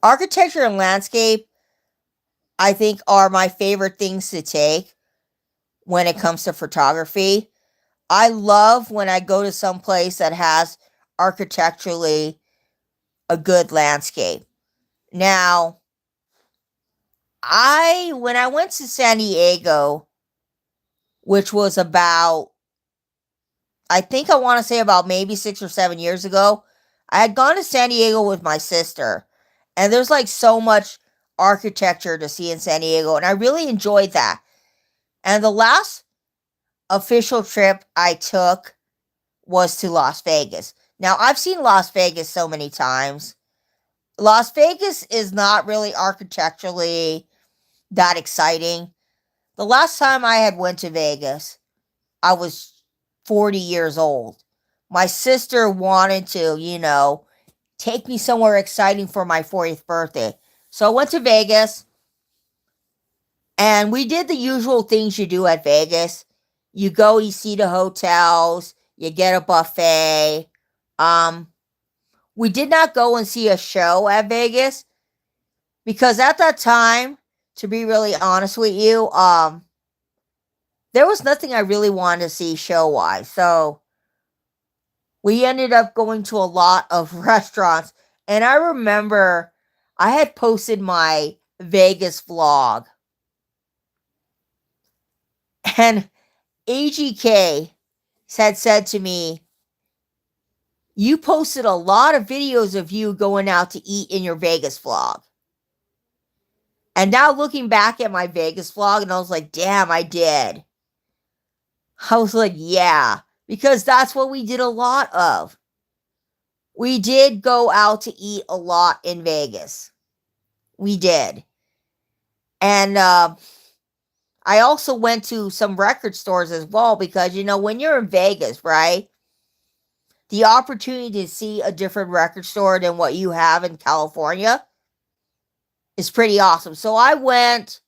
Architecture and landscape, I think, are my favorite things to take when it comes to photography. I love when I go to some place that has architecturally a good landscape. Now, when I went to San Diego, which was about, I think I want to say about maybe 6 or 7 years ago, I had gone to San Diego with my sister, and there's like so much architecture to see in San Diego, and I really enjoyed that. And the last official trip I took was to Las Vegas. Now, I've seen Las Vegas so many times. Las Vegas is not really architecturally that exciting. The last time I had went to Vegas, I was 40 years old. My sister wanted to, take me somewhere exciting for my 40th birthday. So I went to Vegas, and we did the usual things you do at Vegas. You go, you see the hotels, you get a buffet. We did not go and see a show at Vegas because at that time, to be really honest with you, there was nothing I really wanted to see show wise. So we ended up going to a lot of restaurants. And I remember I had posted my Vegas vlog. And AGK had said to me, you posted a lot of videos of you going out to eat in your Vegas vlog. And now looking back at my Vegas vlog, and I was like, damn, I did. I was like, yeah, because that's what we did a lot of. We did go out to eat a lot in Vegas. We did. And I also went to some record stores as well because, when you're in Vegas, right? The opportunity to see a different record store than what you have in California is pretty awesome. So I went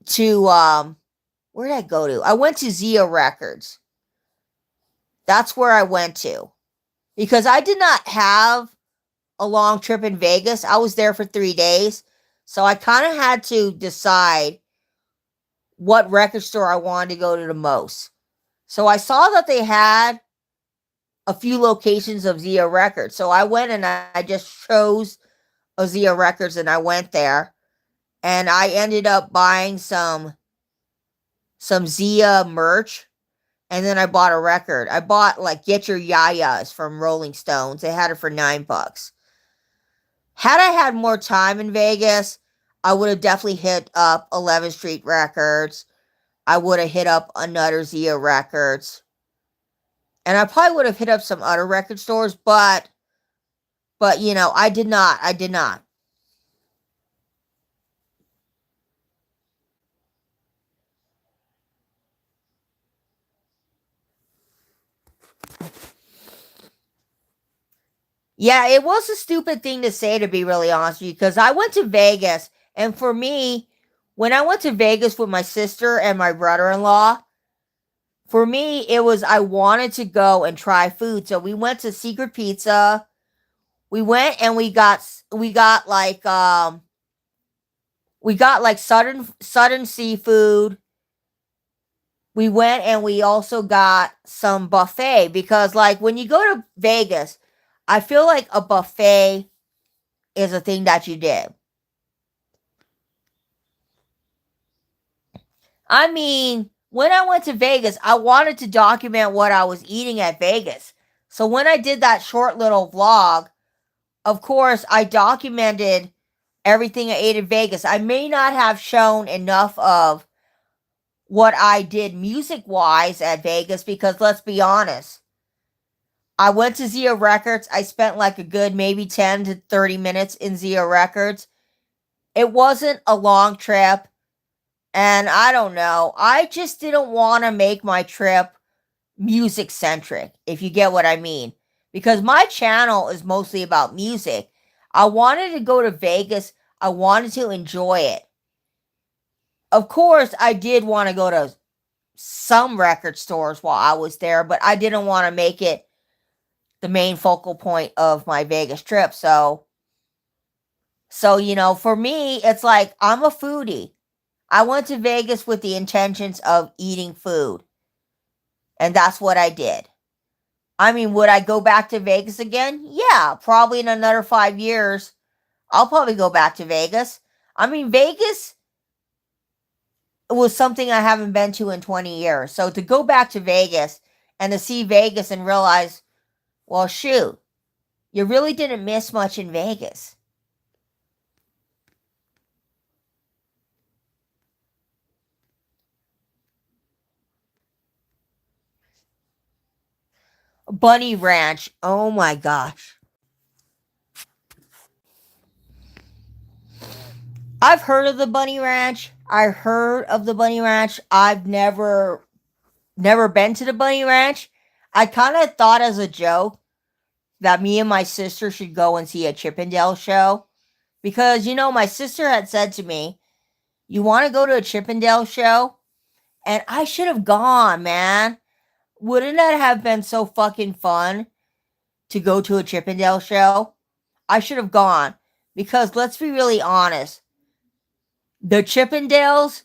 to, where did I go to? I went to Zia Records. That's where I went to. Because I did not have a long trip in Vegas. I was there for 3 days. So I kind of had to decide what record store I wanted to go to the most. So I saw that they had a few locations of Zia Records. So I went and I just chose a Zia Records and I went there. And I ended up buying some Zia merch. And then I bought a record. I bought like Get Your Yayas from Rolling Stones. They had it for $9. Had I had more time in Vegas, I would have definitely hit up 11th Street Records. I would have hit up another Zia Records. And I probably would have hit up some other record stores, but I did not. I did not. Yeah, it was a stupid thing to say, to be really honest with you, because I went to Vegas, and for me, when I went to Vegas with my sister and my brother-in-law, for me, it was I wanted to go and try food. So we went to Secret Pizza. We went and we got like southern seafood. We went and we also got some buffet because like when you go to Vegas, I feel like a buffet is a thing that you did. I mean, when I went to Vegas, I wanted to document what I was eating at Vegas. So when I did that short little vlog, of course, I documented everything I ate in Vegas. I may not have shown enough of what I did music wise at Vegas because let's be honest, I went to Zia Records. I spent like a good maybe 10 to 30 minutes in Zia Records. It wasn't a long trip. And I don't know. I just didn't want to make my trip music centric, if you get what I mean. because my channel is mostly about music. I wanted to go to Vegas. I wanted to enjoy it. Of course, I did want to go to some record stores while I was there, but I didn't want to make it the main focal point of my Vegas trip. So for me, it's like I'm a foodie. I went to Vegas with the intentions of eating food, and that's what I did. I mean, would I go back to Vegas again? Yeah, probably in another 5 years. I'll probably go back to Vegas. I mean, Vegas was something I haven't been to in 20 years. So to go back to Vegas and to see Vegas and realize, well, shoot, you really didn't miss much in Vegas. Bunny Ranch. Oh my gosh. I've heard of the Bunny Ranch. I heard of the Bunny Ranch. I've never been to the Bunny Ranch. I kind of thought as a joke that me and my sister should go and see a Chippendale show. Because, my sister had said to me, you want to go to a Chippendale show? And I should have gone, man. Wouldn't that have been so fucking fun to go to a Chippendale show? I should have gone. Because let's be really honest. The Chippendales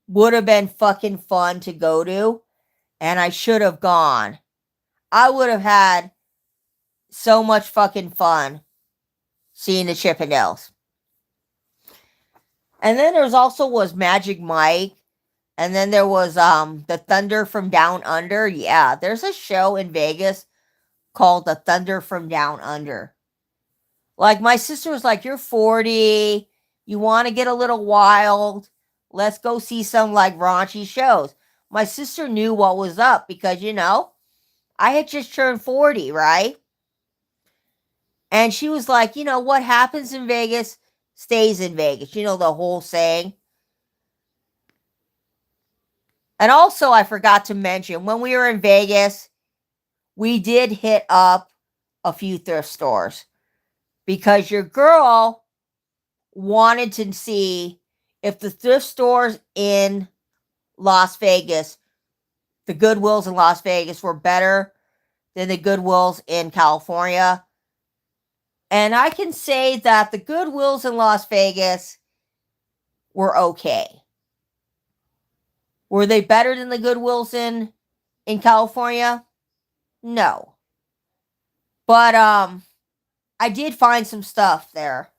would have been fucking fun to go to. And I should have gone. I would have had so much fucking fun seeing the Chippendales. And then there's also was Magic Mike. And then there was the Thunder from Down Under. Yeah, there's a show in Vegas called The Thunder from Down Under. Like, my sister was like, you're 40. You want to get a little wild. Let's go see some, like, raunchy shows. My sister knew what was up because, I had just turned 40, right? And she was like, what happens in Vegas stays in Vegas. The whole saying. And also, I forgot to mention, when we were in Vegas, we did hit up a few thrift stores because your girl wanted to see if the thrift stores in Las Vegas, the Goodwills in Las Vegas, were better than the Goodwills in California. And I can say that the Goodwills in Las Vegas were okay. Were they better than the Goodwills in California? No. But I did find some stuff there.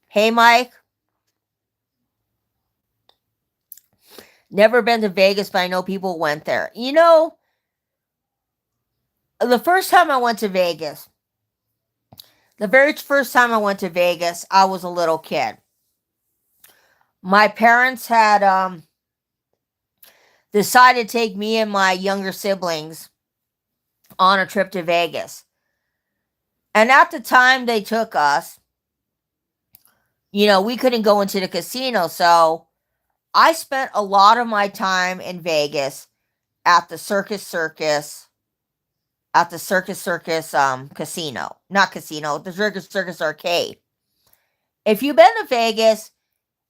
Hey, Mike. Never been to Vegas, but I know people went there. The first time I went to Vegas, the very first time I went to Vegas, I was a little kid. My parents had decided to take me and my younger siblings on a trip to Vegas. And at the time they took us, we couldn't go into the casino. So I spent a lot of my time in Vegas at the Circus casino. Not casino, the Circus arcade. If you've been to Vegas,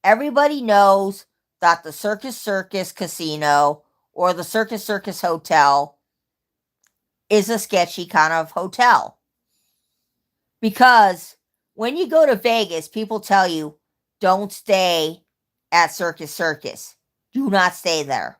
everybody knows that the Circus casino or the Circus hotel is a sketchy kind of hotel. Because when you go to Vegas, people tell you, don't stay at Circus. Do not stay there.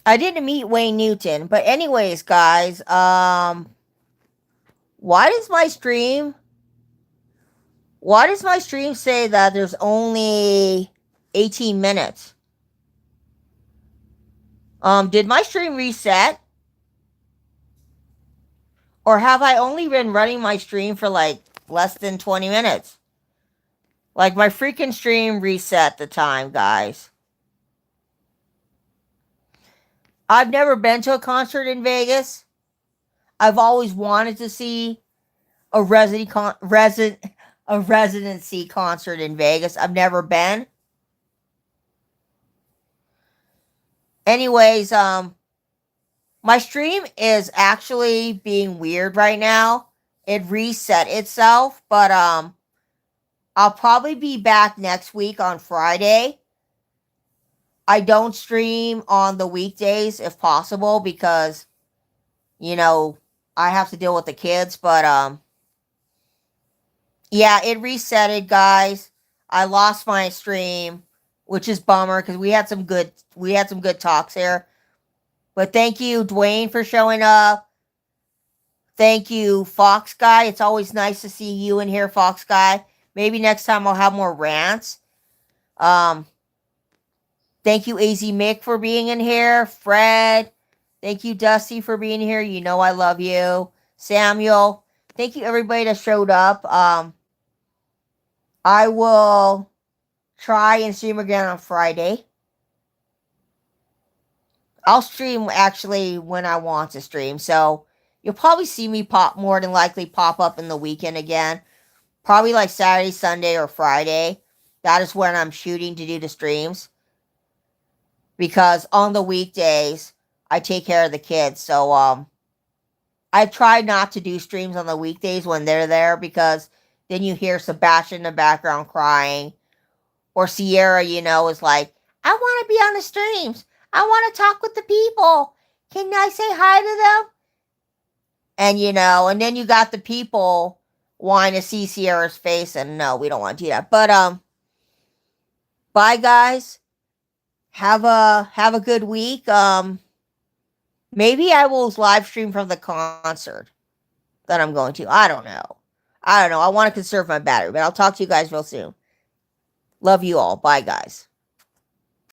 I didn't meet Wayne Newton, but anyways, guys, why does my stream say that there's only 18 minutes? Did my stream reset? Or have I only been running my stream for like less than 20 minutes? Like, my freaking stream reset the time, guys. I've never been to a concert in Vegas. I've always wanted to see a a residency concert in Vegas. I've never been. Anyways, my stream is actually being weird right now. It reset itself, but I'll probably be back next week on Friday. I don't stream on the weekdays if possible because, you know, I have to deal with the kids, but yeah, it resetted, guys. I lost my stream, which is bummer because we had some good talks here. But thank you, Dwayne, for showing up. Thank you, Fox Guy. It's always nice to see you in here, Fox Guy. Maybe next time I'll have more rants. Um, Thank you, AZ Mick, for being in here. Fred. Thank you, Dusty, for being here. You know I love you. Samuel. Thank you, everybody that showed up. I will try and stream again on Friday. I'll stream actually when I want to stream. So you'll probably see me more than likely pop up in the weekend again. Probably like Saturday, Sunday, or Friday. That is when I'm shooting to do the streams. Because on the weekdays, I take care of the kids. So I try not to do streams on the weekdays when they're there because then you hear Sebastian in the background crying. Or Sierra, is like, I want to be on the streams. I want to talk with the people. Can I say hi to them? And then you got the people wanting to see Sierra's face, and no, we don't want to do that. But bye guys. Have a good week. Maybe I will live stream from the concert that I'm going to. I don't know. I want to conserve my battery, but I'll talk to you guys real soon. Love you all. Bye guys.